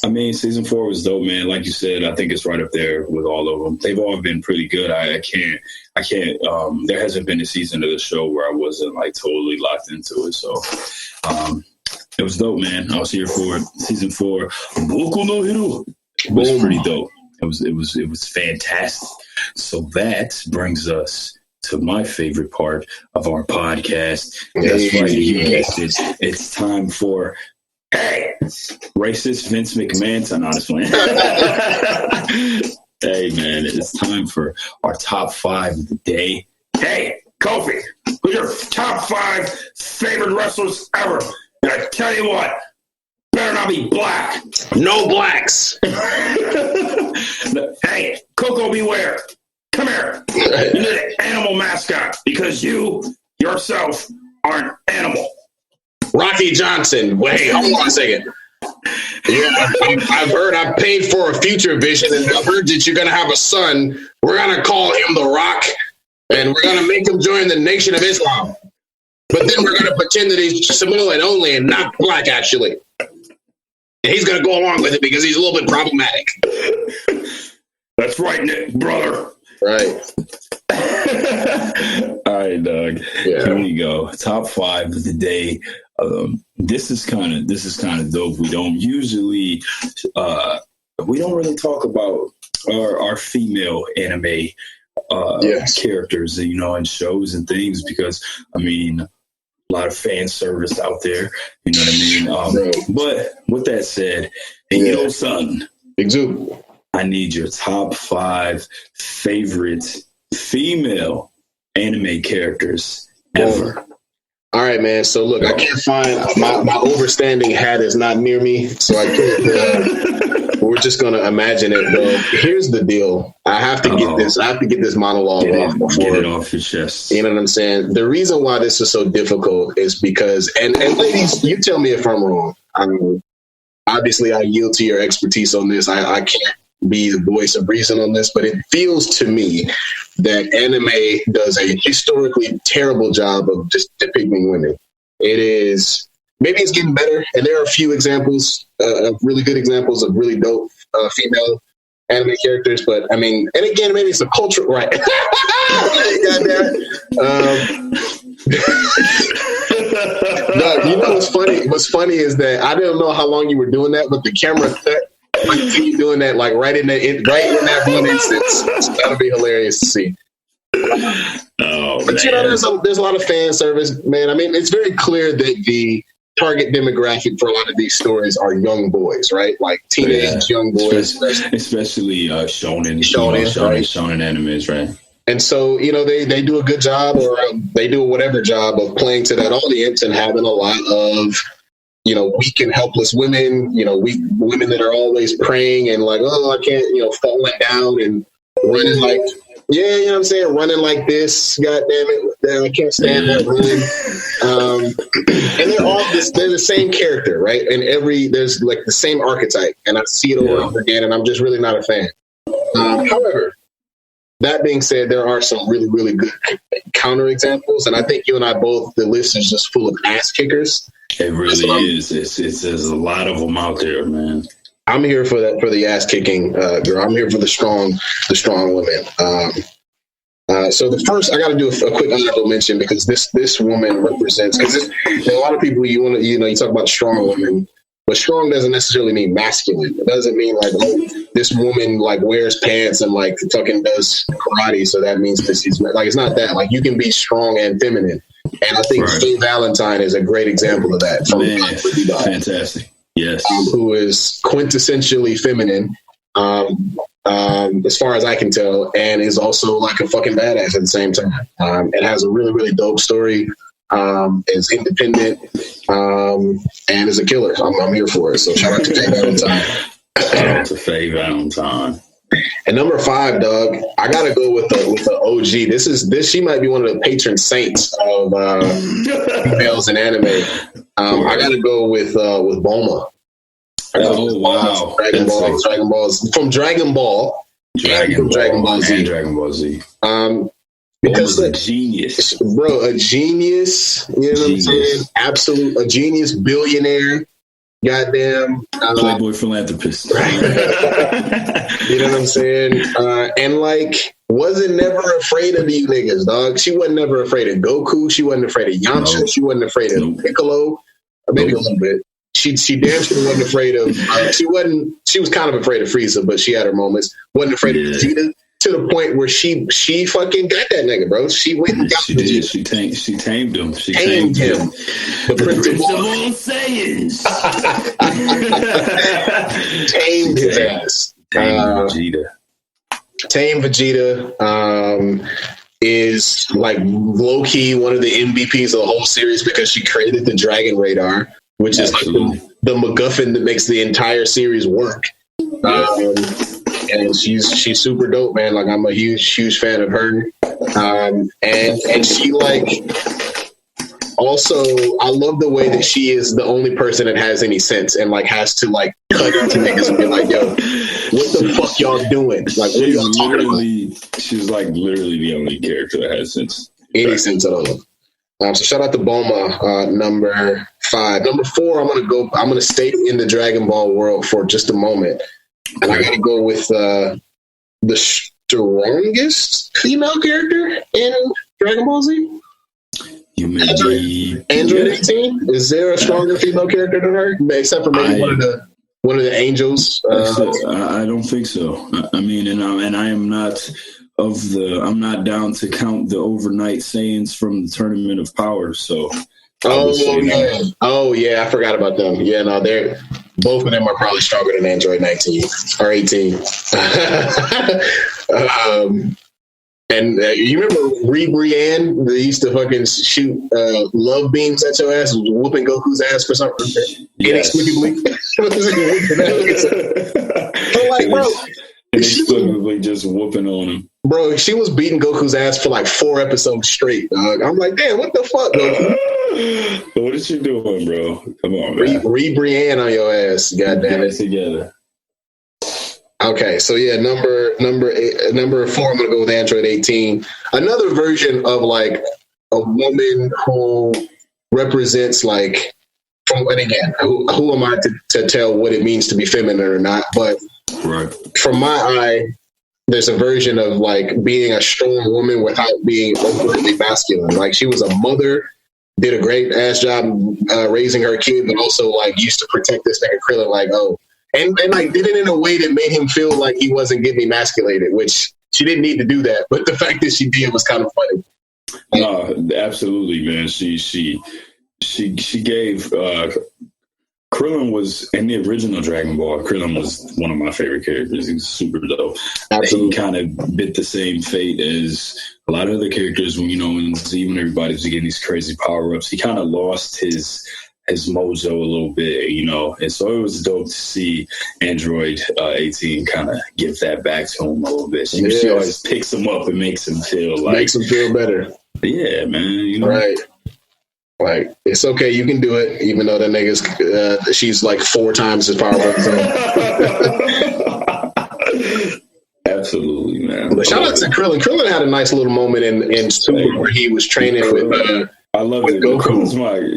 I mean, season 4 was dope, man. Like you said, I think it's right up there with all of them. They've all been pretty good. I can't. There hasn't been a season of the show where I wasn't like totally locked into it. So it was dope, man. I was here for it. Season 4, Boku no Hero, was pretty dope. It was fantastic. So that brings us to my favorite part of our podcast. That's right, you guessed it. It's time for racist Vince McMahon. I'm not playing. Hey man, it's time for our top 5 of the day. Hey, Kofi, who's your top 5 favorite wrestlers ever? And I tell you what, better not be black. No blacks. Hey, Coco Beware, come here. You need an animal mascot, because you yourself are an animal. Rocky Johnson. Wait, hold on a second. Yeah, I've heard. I paid for a future vision, and I've heard that you're going to have a son. We're going to call him The Rock, and we're going to make him join the Nation of Islam. But then we're going to put pretend that he's Samoan only and not black, actually. And he's going to go along with it because he's a little bit problematic. That's right, Nick, brother. Right. All right, Doug. Yeah. Here we go. Top 5 of the day. This is kind of dope. We don't usually we don't really talk about our female anime characters, in shows and things, because I mean, a lot of fan service out there. You know what I mean? But with that said, son, I need your top 5 favorite female anime characters ever. All right, man. So look, I can't find my overstanding hat is not near me, so I can't. We're just gonna imagine it, bro. Here's the deal. I have to get this. I have to get this monologue off before. Get it off your chest. You know what I'm saying? The reason why this is so difficult is because, and ladies, you tell me if I'm wrong. Obviously, I yield to your expertise on this. I can't be the voice of reason on this, but it feels to me that anime does a historically terrible job of just depicting women. It is, maybe it's getting better, and there are a few examples, of really good examples of really dope female anime characters, but I mean, and again, maybe it's a cultural, right? You got that? No, you know what's funny? What's funny is that I didn't know how long you were doing that, but the camera cut. I can see you doing that, like right in that one instance. That'll be hilarious to see. But there's a lot of fan service, man. I mean, it's very clear that the target demographic for a lot of these stories are young boys, right? Like teenage young boys, especially shonen animes, right? And so, they do a good job, or they do whatever job of playing to that audience and having a lot of, weak and helpless women, weak women that are always praying and like, oh, I can't, falling down and running like, you know what I'm saying? Running like this, God damn it, I can't stand that run. And they're the same character, right? And there's like the same archetype, and I see it over and over again, and I'm just really not a fan. However, that being said, there are some really, really good counter examples, and I think you and I both, the list is just full of ass kickers. It really is. There's a lot of them out there, man. I'm here for that, for the ass kicking girl. I'm here for the strong women. So the first, I got to do a quick honorable mention, because this woman represents. Because a lot of people, you talk about strong women, but strong doesn't necessarily mean masculine. It doesn't mean like, oh, this woman like wears pants and like fucking does karate, so that means that she's like, it's not that. Like, you can be strong and feminine. And I think Faye Valentine is a great example of that. Fantastic. Yes. Who is quintessentially feminine, as far as I can tell, and is also like a fucking badass at the same time. It has a really, really dope story. Is independent, and is a killer. I'm here for it. So shout out to Faye Valentine. Shout out to Faye Valentine. And number 5, Doug, I gotta go with the OG. This she might be one of the patron saints of females in anime. I gotta go with Bulma. Oh wow! Dragon Ball Z. Dragon Ball Z. Because a genius, bro, a genius. You know what I'm saying? Absolute, a genius, billionaire. Goddamn, playboy philanthropist. Right. You know what I'm saying? And like, wasn't never afraid of you niggas, dog. She wasn't never afraid of Goku. She wasn't afraid of Yamcha. No. She wasn't afraid of Piccolo. Or maybe a little bit. She damn sure wasn't afraid of. She was kind of afraid of Frieza, but she had her moments. Wasn't afraid of Vegeta. To the point where she fucking got that nigga, bro. She went and got Vegeta. She tamed him. She tamed him. The principal Saiyans. Tamed his ass. Tame Vegeta is like low key one of the MVPs of the whole series, because she created the Dragon Radar, which is like the MacGuffin that makes the entire series work. And she's super dope, man. Like, I'm a huge fan of her. And she like, also, I love the way that she is the only person that has any sense and like has to like cut into niggas and be like, yo, what the fuck y'all doing? Like, what are y'all talking about? She's like literally the only character that has sense. Any sense at all. So shout out to Bulma, number 5. Number 4, I'm gonna stay in the Dragon Ball world for just a moment. And I gotta go with the strongest female character in Dragon Ball Z. You may be Android 18. Is there a stronger female character than her? Except for maybe one of the angels. I don't think so. I mean, and I am not I'm not down to count the overnight Saiyans from the Tournament of Power. So, oh yeah, I forgot about them. Yeah, no, they're both of them are probably stronger than Android 19 or 18. And you remember Brienne? They used to fucking shoot love beams at your ass, whooping Goku's ass for something inexplicably. So like, bro, inexplicably just whooping on him. Bro, she was beating Goku's ass for like 4 episodes straight, dog. I'm like, damn, what the fuck, Goku? What is she doing, bro? Come on, man. Brienne on your ass, goddamn it. Together. Okay, so yeah, number 4, I'm gonna go with Android 18. Another version of like a woman who represents like, and again, who am I to tell what it means to be feminine or not? But right. From my eye, there's a version of like being a strong woman without being overtly masculine. Like she was a mother, did a great ass job raising her kid, but also like used to protect this nigga Krillin. Like, and like did it in a way that made him feel like he wasn't getting emasculated, which she didn't need to do that. But the fact that she did was kind of funny. No, absolutely, man. She gave Krillin was in the original Dragon Ball. Krillin was one of my favorite characters. He was super dope. Absolutely. He kind of bit the same fate as a lot of other characters. When even everybody was getting these crazy power ups, he kind of lost his mojo a little bit, and so it was dope to see Android 18 kind of give that back to him a little bit. She always picks him up and makes him feel better. Yeah, man. Right. Like, it's okay, you can do it, even though that nigga's she's like 4 times as powerful as him. Absolutely, man. But shout out to Krillin. Krillin had a nice little moment in Super where he was training with I love it. Goku.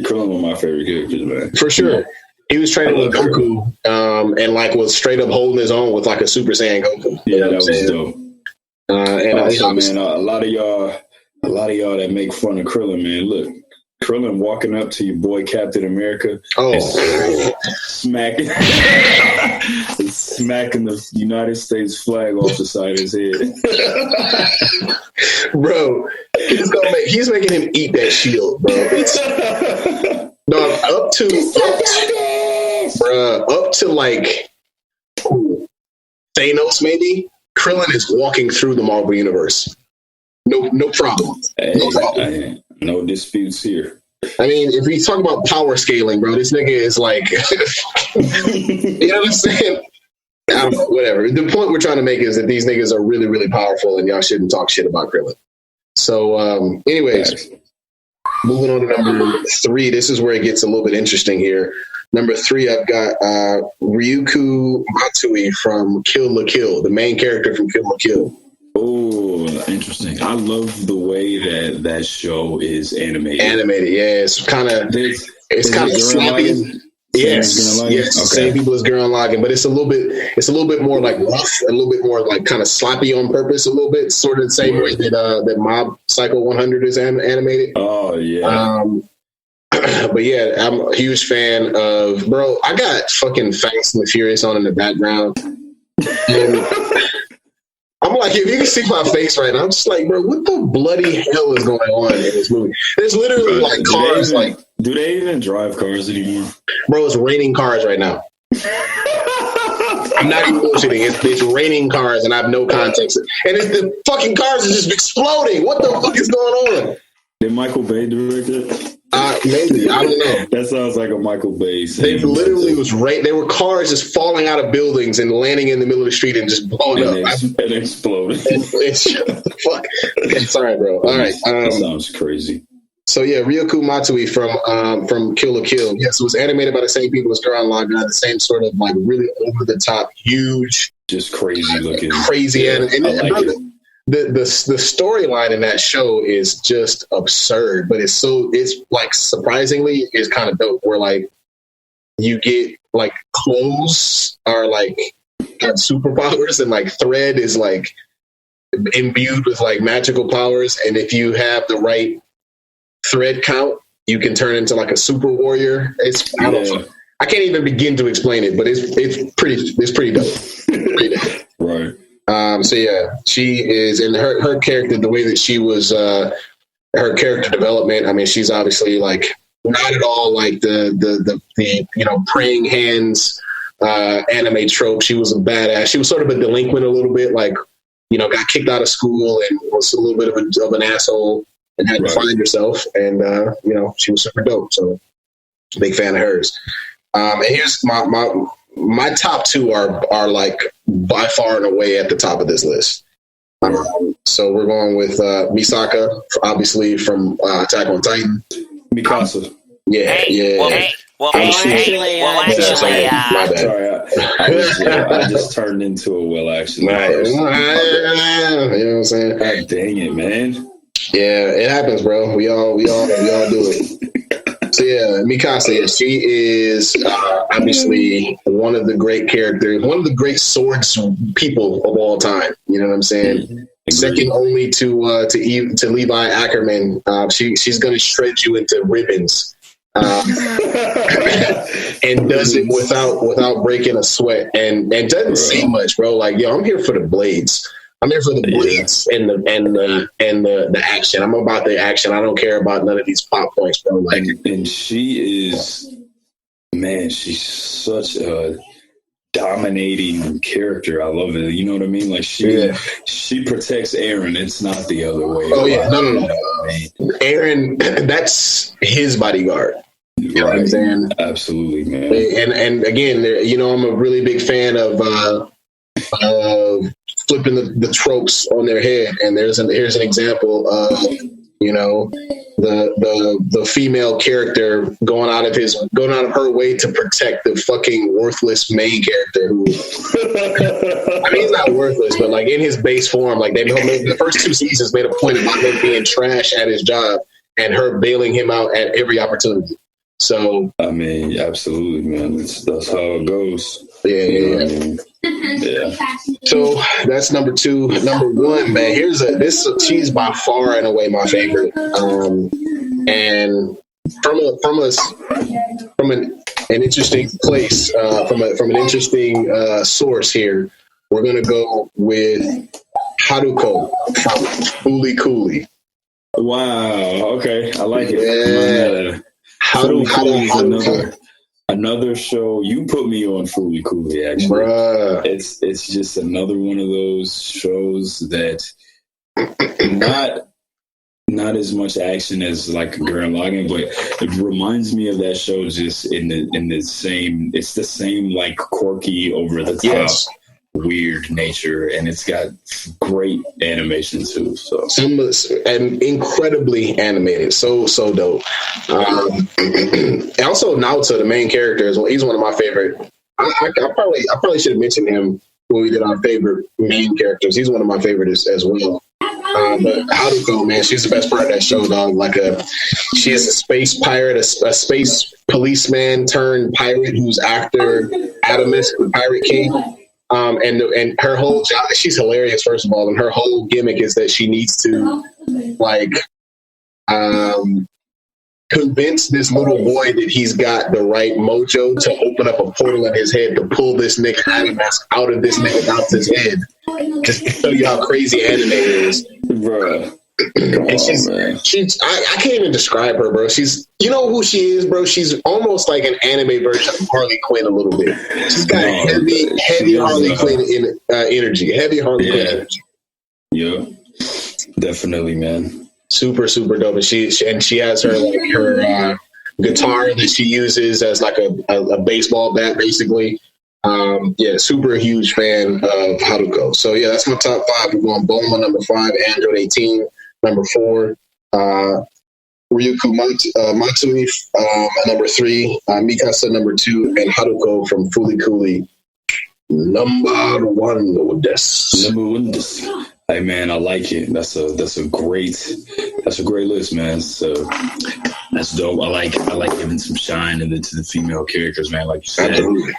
Krillin one of my favorite characters, man. For sure. He was training with Goku, and like was straight up holding his own with like a Super Saiyan Goku. Yeah, that was dope. And also, man, a lot of y'all that make fun of Krillin, man. Look, Krillin walking up to your boy Captain America, smacking the United States flag off the side of his head. Bro, he's making him eat that shield, bro. Up to like Thanos, maybe. Krillin is walking through the Marvel Universe. No problem. No problem. No disputes here. I mean, if we talk about power scaling, bro, this nigga is like, you know what I'm saying? I don't know, whatever. The point we're trying to make is that these niggas are really, really powerful, and y'all shouldn't talk shit about Krillin. So, anyways, moving on to number 3. This is where it gets a little bit interesting here. Number 3, I've got Ryuko Matsui from Kill la Kill, the main character from Kill la Kill. Oh, interesting. I love the way that show is animated. Yeah. It's kind of sloppy. Yes. Okay. Same people as Gurren Lagann, but it's a little bit more like rough, a little bit more like kind of sloppy on purpose, a little bit, sort of the same way that Mob Psycho 100 is animated. Oh yeah. But yeah, I'm a huge fan of, bro. I got fucking Fast and the Furious on in the background. And I'm like, if you can see my face right now, I'm just like, bro, what the bloody hell is going on in this movie? There's literally like cars, do they even drive cars anymore? Bro, it's raining cars right now. I'm not even bullshitting. It's raining cars, and I have no context. And the fucking cars are just exploding. What the fuck is going on? Did Michael Bay direct it? Maybe. I don't know. That sounds like a Michael Bay scene. They literally there were cars just falling out of buildings and landing in the middle of the street and just blowing up. And exploding. Fuck. Okay, sorry, bro. All right. That sounds crazy. So yeah, Ryuko Matsui from Kill la Kill. Yes, it was animated by the same people as Gurren Lagann, the same sort of like really over the top, huge, just crazy looking, crazy. Yeah, and the storyline in that show is just absurd, but it's like surprisingly is kind of dope. Where like you get like clothes are like have superpowers, and like thread is like imbued with like magical powers, and if you have the right thread count, you can turn into like a super warrior. I can't even begin to explain it, but it's pretty dope. Pretty dope. Right. So yeah, she is in her character, the way that she was, her character development. I mean, she's obviously like not at all like the praying hands anime trope. She was a badass. She was sort of a delinquent a little bit, like, got kicked out of school and was a little bit of an asshole and had to find herself. And she was super dope. So big fan of hers. And here's my top two are like by far and away at the top of this list. So we're going with Misaka, obviously from Attack on Titan. Mikasa. Yeah. My bad. Sorry, I just turned into a Will actually. You know what I'm saying? God dang it, man. Yeah, it happens, bro. We all do it. So yeah, Mikasa, she is obviously one of the great characters, one of the great swords people of all time. You know what I'm saying? Second only to Levi Ackerman. She's going to shred you into ribbons, and does it without breaking a sweat, and doesn't say much, bro. Like, yo, I'm here for the blades. I'm here for the blades and the action. I'm about the action. I don't care about none of these plot points, bro. Like, and she is, man, she's such a dominating character. I love it. You know what I mean? Like she protects Aaron. It's not the other way. Oh yeah, no. Aaron, that's his bodyguard. You know what I'm saying? Absolutely, man. And again, I'm a really big fan of flipping the tropes on their head. And here's an example of the female character going out of her way to protect the fucking worthless main character who I mean, he's not worthless, but like in his base form, like the first two seasons made a point about him being trash at his job and her bailing him out at every opportunity. So I mean, absolutely, man. That's how it goes. Yeah. So that's number two. Number one, man. She's by far and away my favorite. And from an interesting place, from an interesting source here, we're gonna go with Haruko from Fooly Cooly. Wow. Okay, I like it. Yeah. Another show. You put me on Fooly Cooly, actually. Bruh. It's just another one of those shows that not as much action as like Gurren Lagann, but it reminds me of that show just in the same. It's the same like quirky, over the top, weird nature, and it's got great animation too. So and incredibly animated, so dope. And also Naoto, the main character, he's one of my favorite. I probably should have mentioned him when we did our favorite main characters. He's one of my favorites as well. But Haruko, man, she's the best part of that show, dog. She is a space pirate, a space policeman turned pirate who's after Adamus, the Pirate King. And her whole job, she's hilarious, first of all, and her whole gimmick is that she needs to convince this little boy that he's got the right mojo to open up a portal in his head to pull this nigga out of this nigga out his head. Just to show you how crazy anime is. Bruh. And she's I can't even describe her, bro. She's, you know who she is, bro? She's almost like an anime version of Harley Quinn a little bit. She's got heavy Harley Quinn energy. Heavy Harley Quinn energy. Yeah. Definitely, man. Super, super dope. And she has her guitar that she uses as like a baseball bat, basically. Super huge fan of Haruko. So yeah, that's my top five. We're going Bulma number 5, Android 18 number 4, Ryuko Matsui number 3, Mikasa number 2, and Haruko from Fooly Cooly number 1 des. Hey man, I like it. That's a great list, man. So that's dope. I like giving some shine to the female characters, man. Like you said, Absolutely.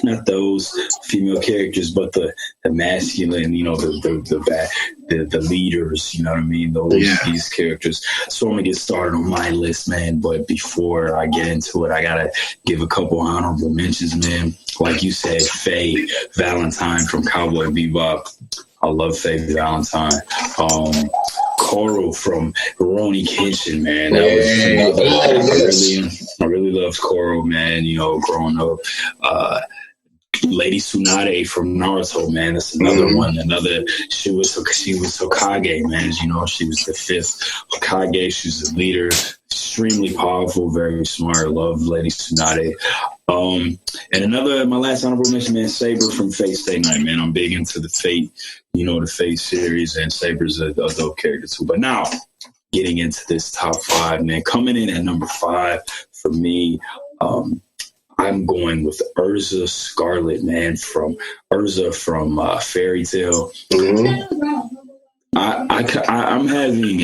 not those female characters, but the masculine, the leaders, you know what I mean? These characters. So I'm gonna get started on my list, man. But before I get into it, I gotta give a couple honorable mentions, man. Like you said, Faye Valentine from Cowboy Bebop. I love Faye Valentine. Coral from Rurouni Kenshin, man. That was I really loved Coral, man. Growing up. Lady Tsunade from Naruto, man. That's another one. She was Hokage, man. She was the 5th Hokage. She was a leader, extremely powerful, very smart. Love Lady Tsunade. And my last honorable mention, man, Saber from Fate Stay Night, man. I'm big into the Fate, the Fate series, and Saber's a dope character too. But now, getting into this top 5, man, coming in at number 5 for me, I'm going with Urza Scarlet, man, from Fairy Tail. Mm-hmm. I'm having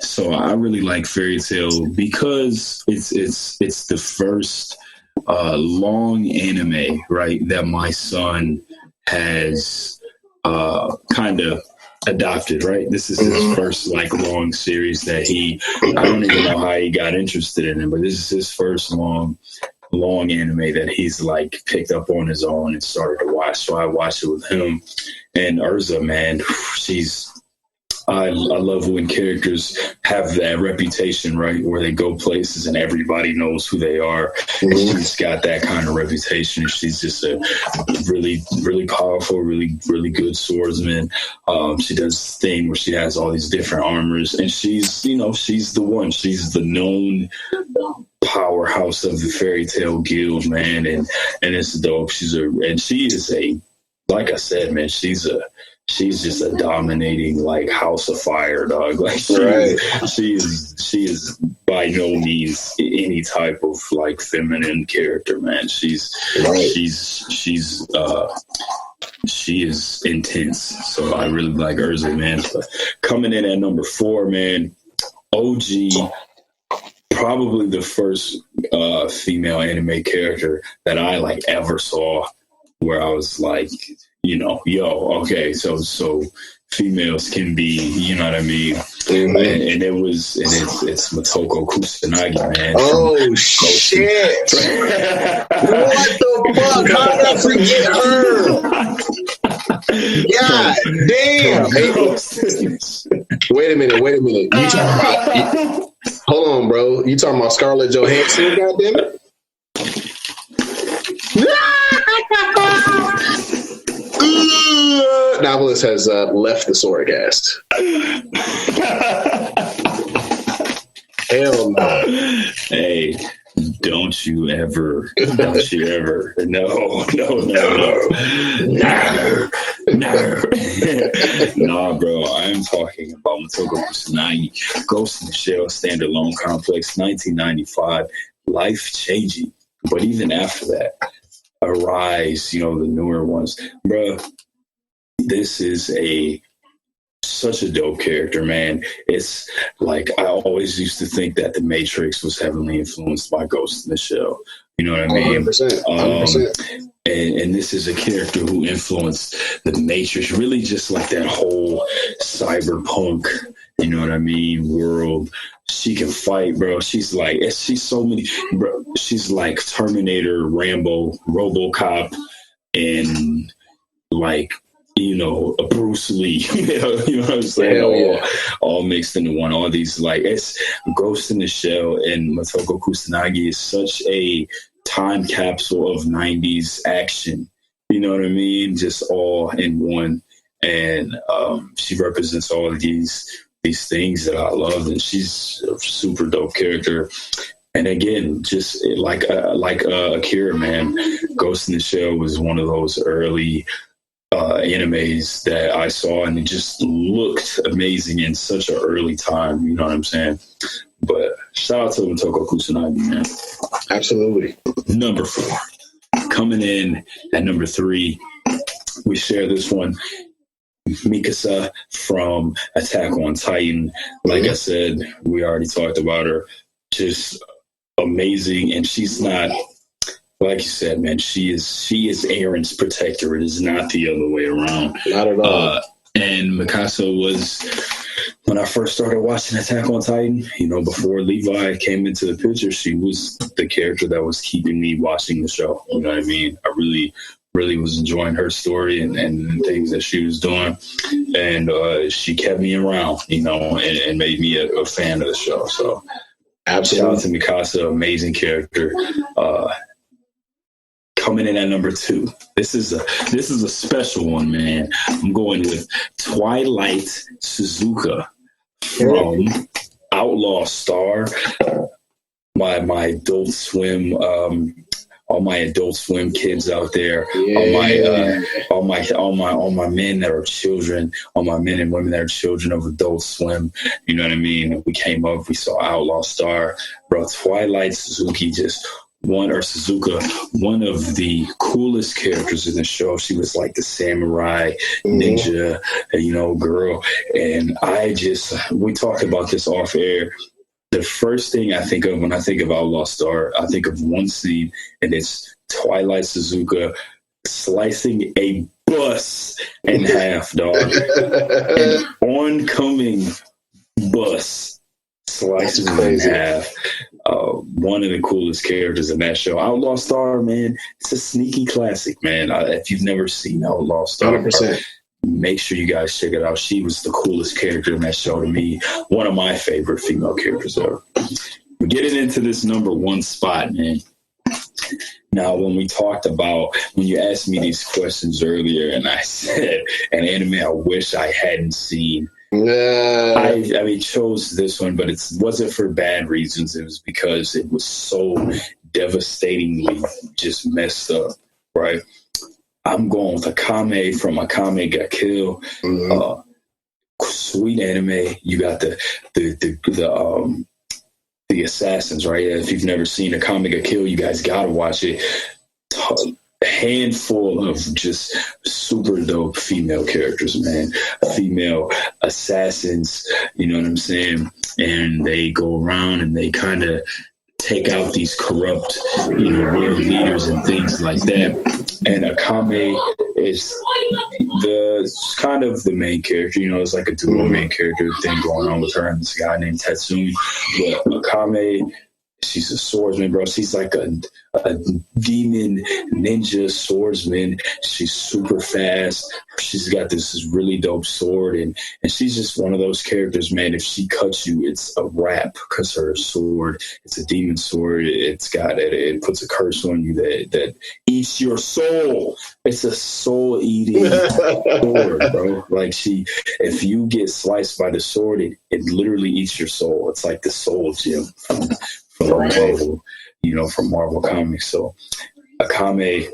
so I really like Fairy Tail because it's the first long anime, right, that my son has kind of adopted, right? This is his first long series that I don't even know how he got interested in it, but this is his first long anime that he's picked up on his own and started to watch. So I watched it with him. And Urza, man, I love when characters have that reputation, right, where they go places and everybody knows who they are. And she's got that kind of reputation. She's just a really, really powerful, really, really good swordsman. She does this thing where she has all these different armors, and she's the one. She's the known powerhouse of the Fairy Tail Guild, man, and it's dope. She is like I said, man, she's just a dominating house of fire, dog. She is by no means any type of feminine character, man. She is intense. So I really like Urza, man. But coming in at number 4, man, OG. Probably the first female anime character that I ever saw where I was okay, so females can be, you know what I mean? And it's Motoko Kusanagi, man. Oh shit! What the fuck? How did I forget her? God damn! Hey, wait a minute. You talking about? Hold on, bro. You talking about Scarlett Johansson? Goddamn it! Novelist has left the SwordCast. Hell no. Hey, don't you ever. No. Nah, bro. I'm talking about Motoko Kusanagi, Ghost in the Shell, Standalone Complex, 1995, life-changing. But even after that, Arise, the newer ones. Bro, this is such a dope character, man. It's I always used to think that The Matrix was heavily influenced by Ghost in the Shell. You know what I mean? 100%. And this is a character who influenced The Matrix, really just that whole cyberpunk, you know what I mean, world. She can fight, bro. She's so many, bro. She's like Terminator, Rambo, RoboCop, and a Bruce Lee. You know what I'm saying? All mixed into one. All these it's Ghost in the Shell and Motoko Kusanagi is such a time capsule of 90s action. You know what I mean? Just all in one. And she represents all of these things that I love, and she's a super dope character. And again, just like Akira, man, Ghost in the Shell was one of those early animes that I saw, and it just looked amazing in such an early time. You know what I'm saying? But shout out to Motoko Kusanagi, man. Absolutely. Number 4, coming in at number 3, we share this one. Mikasa from Attack on Titan. Like I said, we already talked about her. Just amazing, and she's not, like you said, man. She is Aaron's protector. It is not the other way around. Not at all. And Mikasa was, when I first started watching Attack on Titan, before Levi came into the picture, she was the character that was keeping me watching the show. You know what I mean? I really, really was enjoying her story and things that she was doing. And she kept me around, and made me a fan of the show. So absolutely. Shout out to Mikasa, amazing character. Coming in at number 2. This is a special one, man. I'm going with Twilight Suzuka from Outlaw Star. My Adult Swim, all my Adult Swim kids out there, all my men that are children, all my men and women that are children of Adult Swim. You know what I mean? We came up, we saw Outlaw Star, bro. Twilight Suzuka, one of the coolest characters in the show. She was like the samurai ninja, girl. And we talked about this off air. The first thing I think of when I think of Outlaw Star, I think of one scene, and it's Twilight Suzuka slicing a bus in half, dog. An oncoming bus slices it in half. One of the coolest characters in that show. Outlaw Star, man, it's a sneaky classic, man. If you've never seen Outlaw Star, 100%. Make sure you guys check it out. She was the coolest character in that show to me. One of my favorite female characters ever. We're getting into this number 1 spot, man. Now, when you asked me these questions earlier, and I said an anime I wish I hadn't seen, I chose this one, but it wasn't for bad reasons. It was because it was so devastatingly just messed up, right? I'm going with Akame from Akame Ga Kill. Sweet anime. You got the assassins, right? If you've never seen Akame Ga Kill, you guys gotta watch it. A handful of just super dope female characters, man. Female assassins, you know what I'm saying? And they go around and they kind of take out these corrupt, world leaders and things like that. And Akame is kind of the main character. It's like a dual main character thing going on with her and this guy named Tatsumi. But Akame, she's a swordsman, bro. She's like a demon ninja swordsman. She's super fast. She's got this really dope sword, and she's just one of those characters, man. If she cuts you, it's a wrap because her sword, it's a demon sword. It puts a curse on you that eats your soul. It's a soul eating sword, bro. Like if you get sliced by the sword, it literally eats your soul. It's like the soul gem from Marvel, from Marvel Comics. So Akame,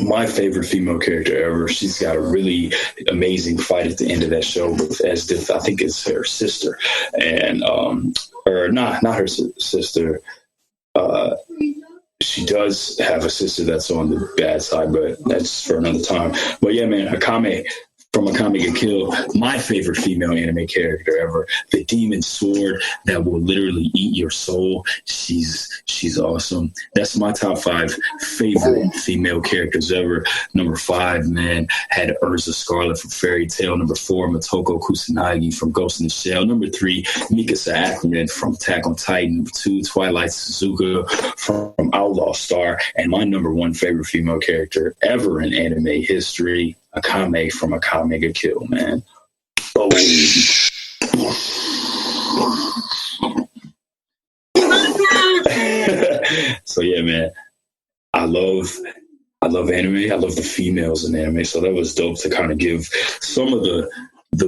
my favorite female character ever. She's got a really amazing fight at the end of that show with Esdith. I think it's her sister, and or not her sister. She does have a sister that's on the bad side, but that's for another time. But yeah, man, Akame from Akame Ga Kill, my favorite female anime character ever. The demon sword that will literally eat your soul. She's awesome. That's my top 5 favorite female characters ever. Number 5, man, had Urza Scarlet from Fairy Tail. Number 4, Motoko Kusanagi from Ghost in the Shell. Number 3, Mikasa Ackerman from Attack on Titan. Number 2, Twilight Suzuka from Outlaw Star. And my number 1 favorite female character ever in anime history, Akame from Akame Ga Kill, man. Oh. So yeah, man. I love anime. I love the females in anime. So that was dope to kind of give some of the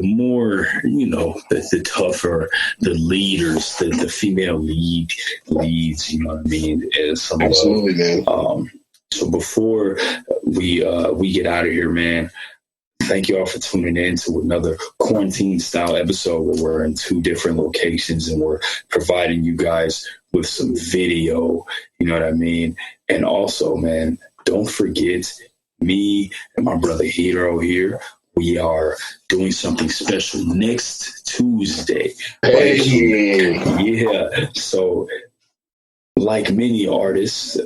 more, the tougher, the leaders, the female leads, you know what I mean? Absolutely, man. So before we get out of here, man, thank you all for tuning in to another quarantine style episode where we're in 2 different locations and we're providing you guys with some video, you know what I mean? And also, man, don't forget me and my brother Hero here. we are doing something special next Tuesday. Hey. Yeah. So, like many artists,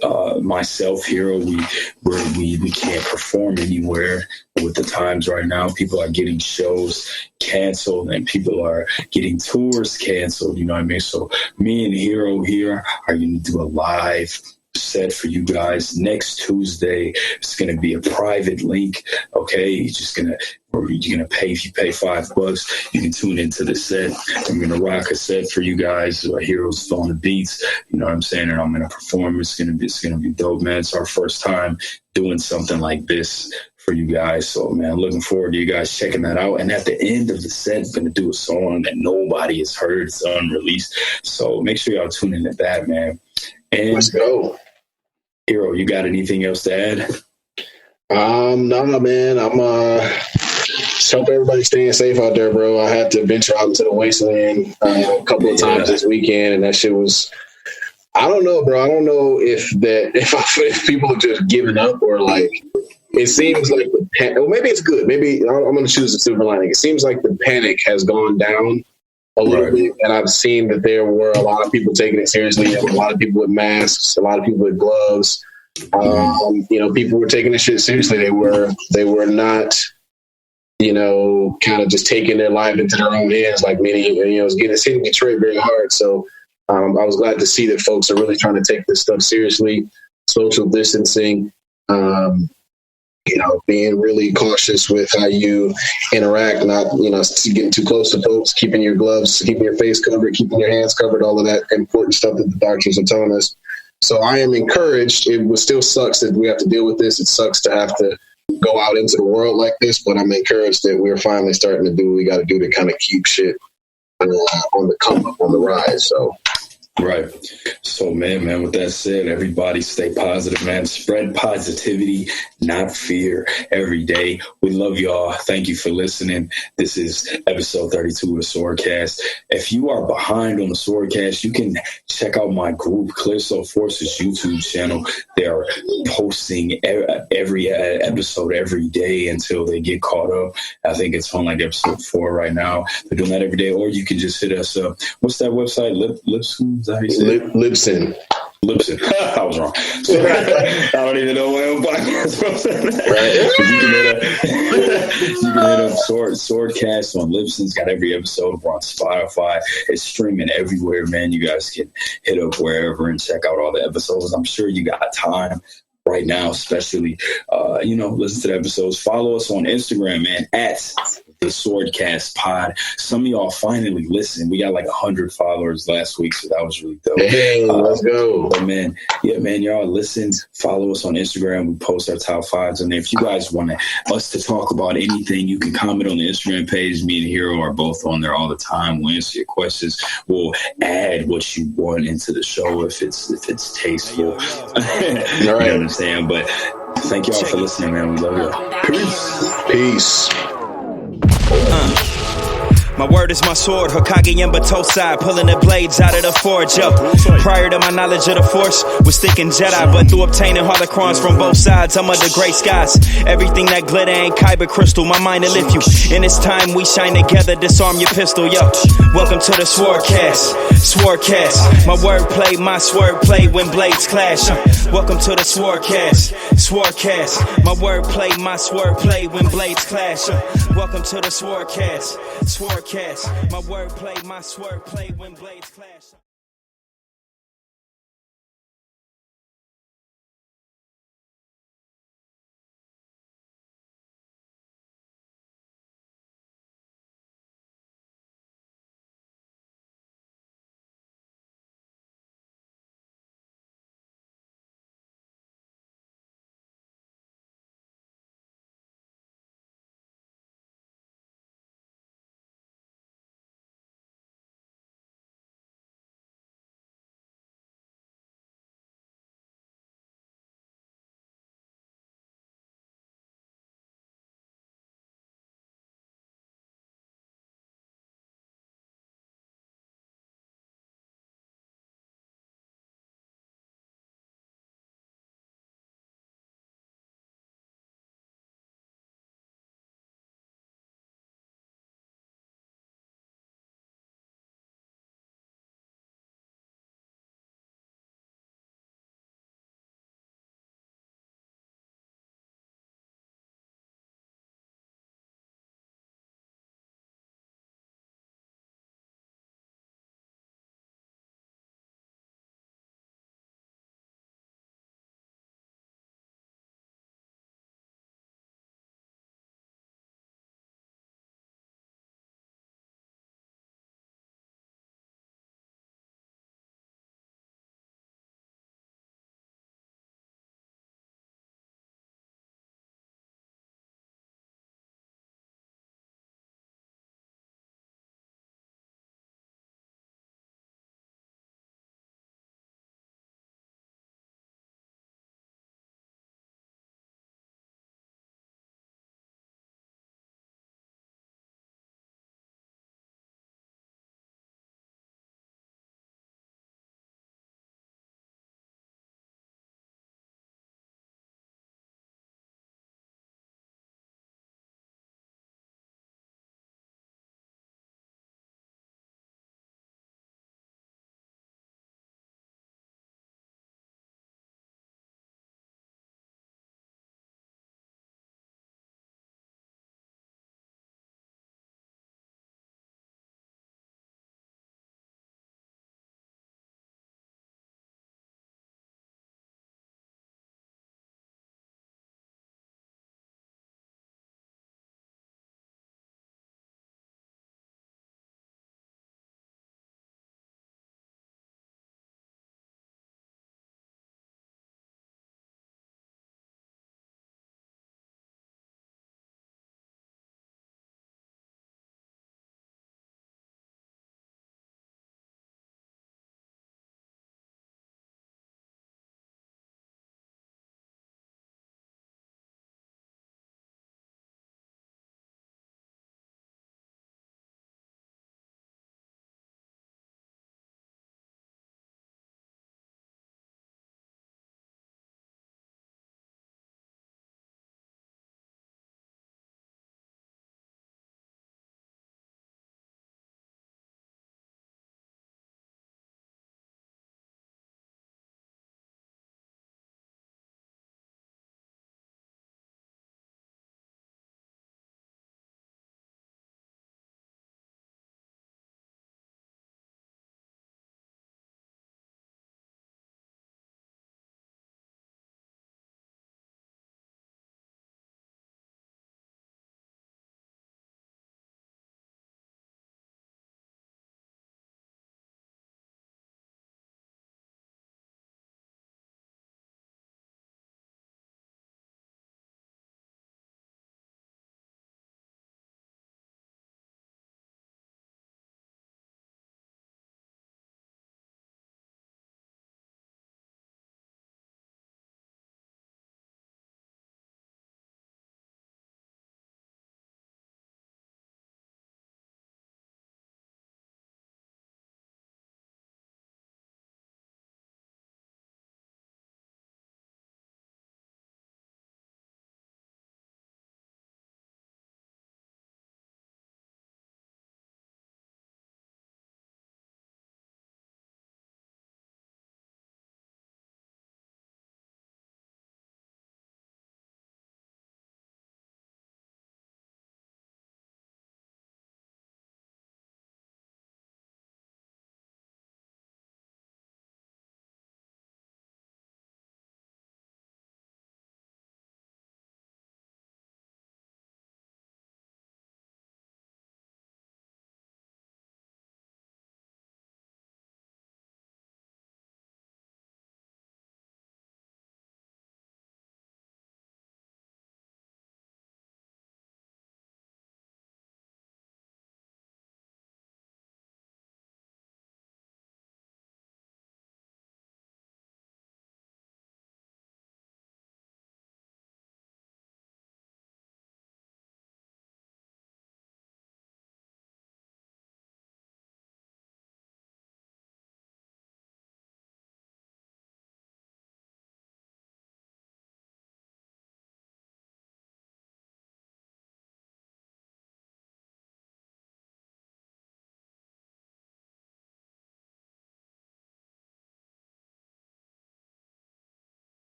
myself, Hero, we can't perform anywhere with the times right now. People are getting shows canceled and people are getting tours canceled. You know what I mean? So me and Hero here are going to do a live set for you guys next Tuesday. It's going to be a private link. Okay, you're gonna pay. If you pay $5, you can tune into the set. I'm gonna rock a set for you guys. Heroes on the beats. You know what I'm saying? And I'm gonna perform. It's gonna be dope, man. It's our first time doing something like this for you guys. So, man, looking forward to you guys checking that out. And at the end of the set, I'm gonna do a song that nobody has heard. It's unreleased. So make sure y'all tune into that, man. And Let's go. Hero, you got anything else to add? No, man. I'm just hope everybody's staying safe out there, bro. I had to venture out into the wasteland a couple of times this weekend, and that shit was. I don't know, bro. I don't know if people have just given up or like. It seems like maybe it's good. Maybe I'm going to choose the silver lining. It seems like the panic has gone down a little bit, and I've seen that there were a lot of people taking it seriously. A lot of people with masks, a lot of people with gloves. People were taking this shit seriously. They were not, kind of just taking their life into their own hands like many. It's hitting Detroit very hard. So I was glad to see that folks are really trying to take this stuff seriously. Social distancing. Being really cautious with how you interact, not, getting too close to folks, keeping your gloves, keeping your face covered, keeping your hands covered, all of that important stuff that the doctors are telling us. So I am encouraged. It still sucks that we have to deal with this. It sucks to have to go out into the world like this, but I'm encouraged that we're finally starting to do what we got to do to kind of keep shit on the come up, on the rise. So. Right. So, man, with that said, everybody stay positive, man. Spread positivity, not fear, every day. We love y'all. Thank you for listening. This is episode 32 of the SwordCast. If you are behind on the SwordCast, you can check out my group, Clearso Force's YouTube channel. They are posting every episode every day until they get caught up. I think it's on like episode 4 right now. They're doing that every day. Or you can just hit us up. What's that website? Lipscoon? Libsyn. I was wrong. So, I don't even know what I'm right. You can hit up Swordcast on Libsyn's. Got every episode. We're on Spotify. It's streaming everywhere, man. You guys can hit up wherever and check out all the episodes. I'm sure you got time right now, especially, listen to the episodes. Follow us on Instagram, man, at the SwordCast Pod. Some of y'all finally listen. We got like 100 followers last week, so that was really dope. Hey, let's go. But man, y'all listen. Follow us on Instagram. We post our top 5s on there. If you guys want us to talk about anything, you can comment on the Instagram page. Me and Hero are both on there all the time. We'll answer your questions. We'll add what you want into the show if it's tasteful. All right. You understand? But thank y'all for listening, man. We love y'all. Peace. My word is my sword, Hokage Tosai, pulling the blades out of the forge, yo. Prior to my knowledge of the Force, was thinking Jedi, but through obtaining holocrons from both sides, I'm under gray skies. Everything that glitter ain't kyber crystal, my mind to lift you. In this time we shine together, disarm your pistol, yo. Welcome to the SwordCast, my wordplay, my swordplay when blades clash. Welcome to the SwordCast, my wordplay, my swordplay when blades clash. Welcome to the SwordCast, my wordplay, my swordplay when blades clash.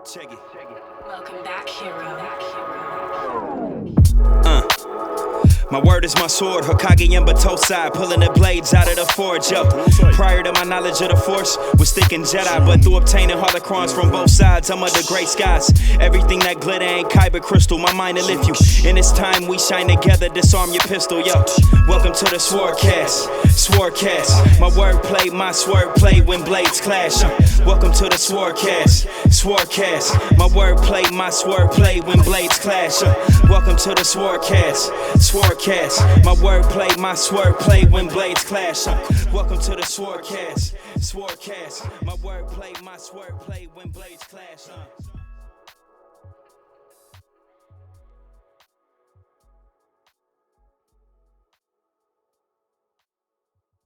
Check it. Welcome back, hero. My word is my sword, Hokage Yambatosai, pulling the blades out of the forge, yo. Prior to my knowledge of the Force, was thinking Jedi, but through obtaining holocrons from both sides, I'm under gray skies. Everything that glitter ain't kyber crystal, my mind will lift you. In this time we shine together, disarm your pistol, yo. Welcome to the SwordCast, SwordCast. My wordplay, my swordplay when blades clash. Welcome to the SwordCast, SwordCast. My wordplay, my swordplay when blades clash. Welcome to the SwordCast, SwordCast. My wordplay, my swordplay when blades clash. Welcome to the SwordCast, SwordCast. My wordplay, my swordplay when blades clash.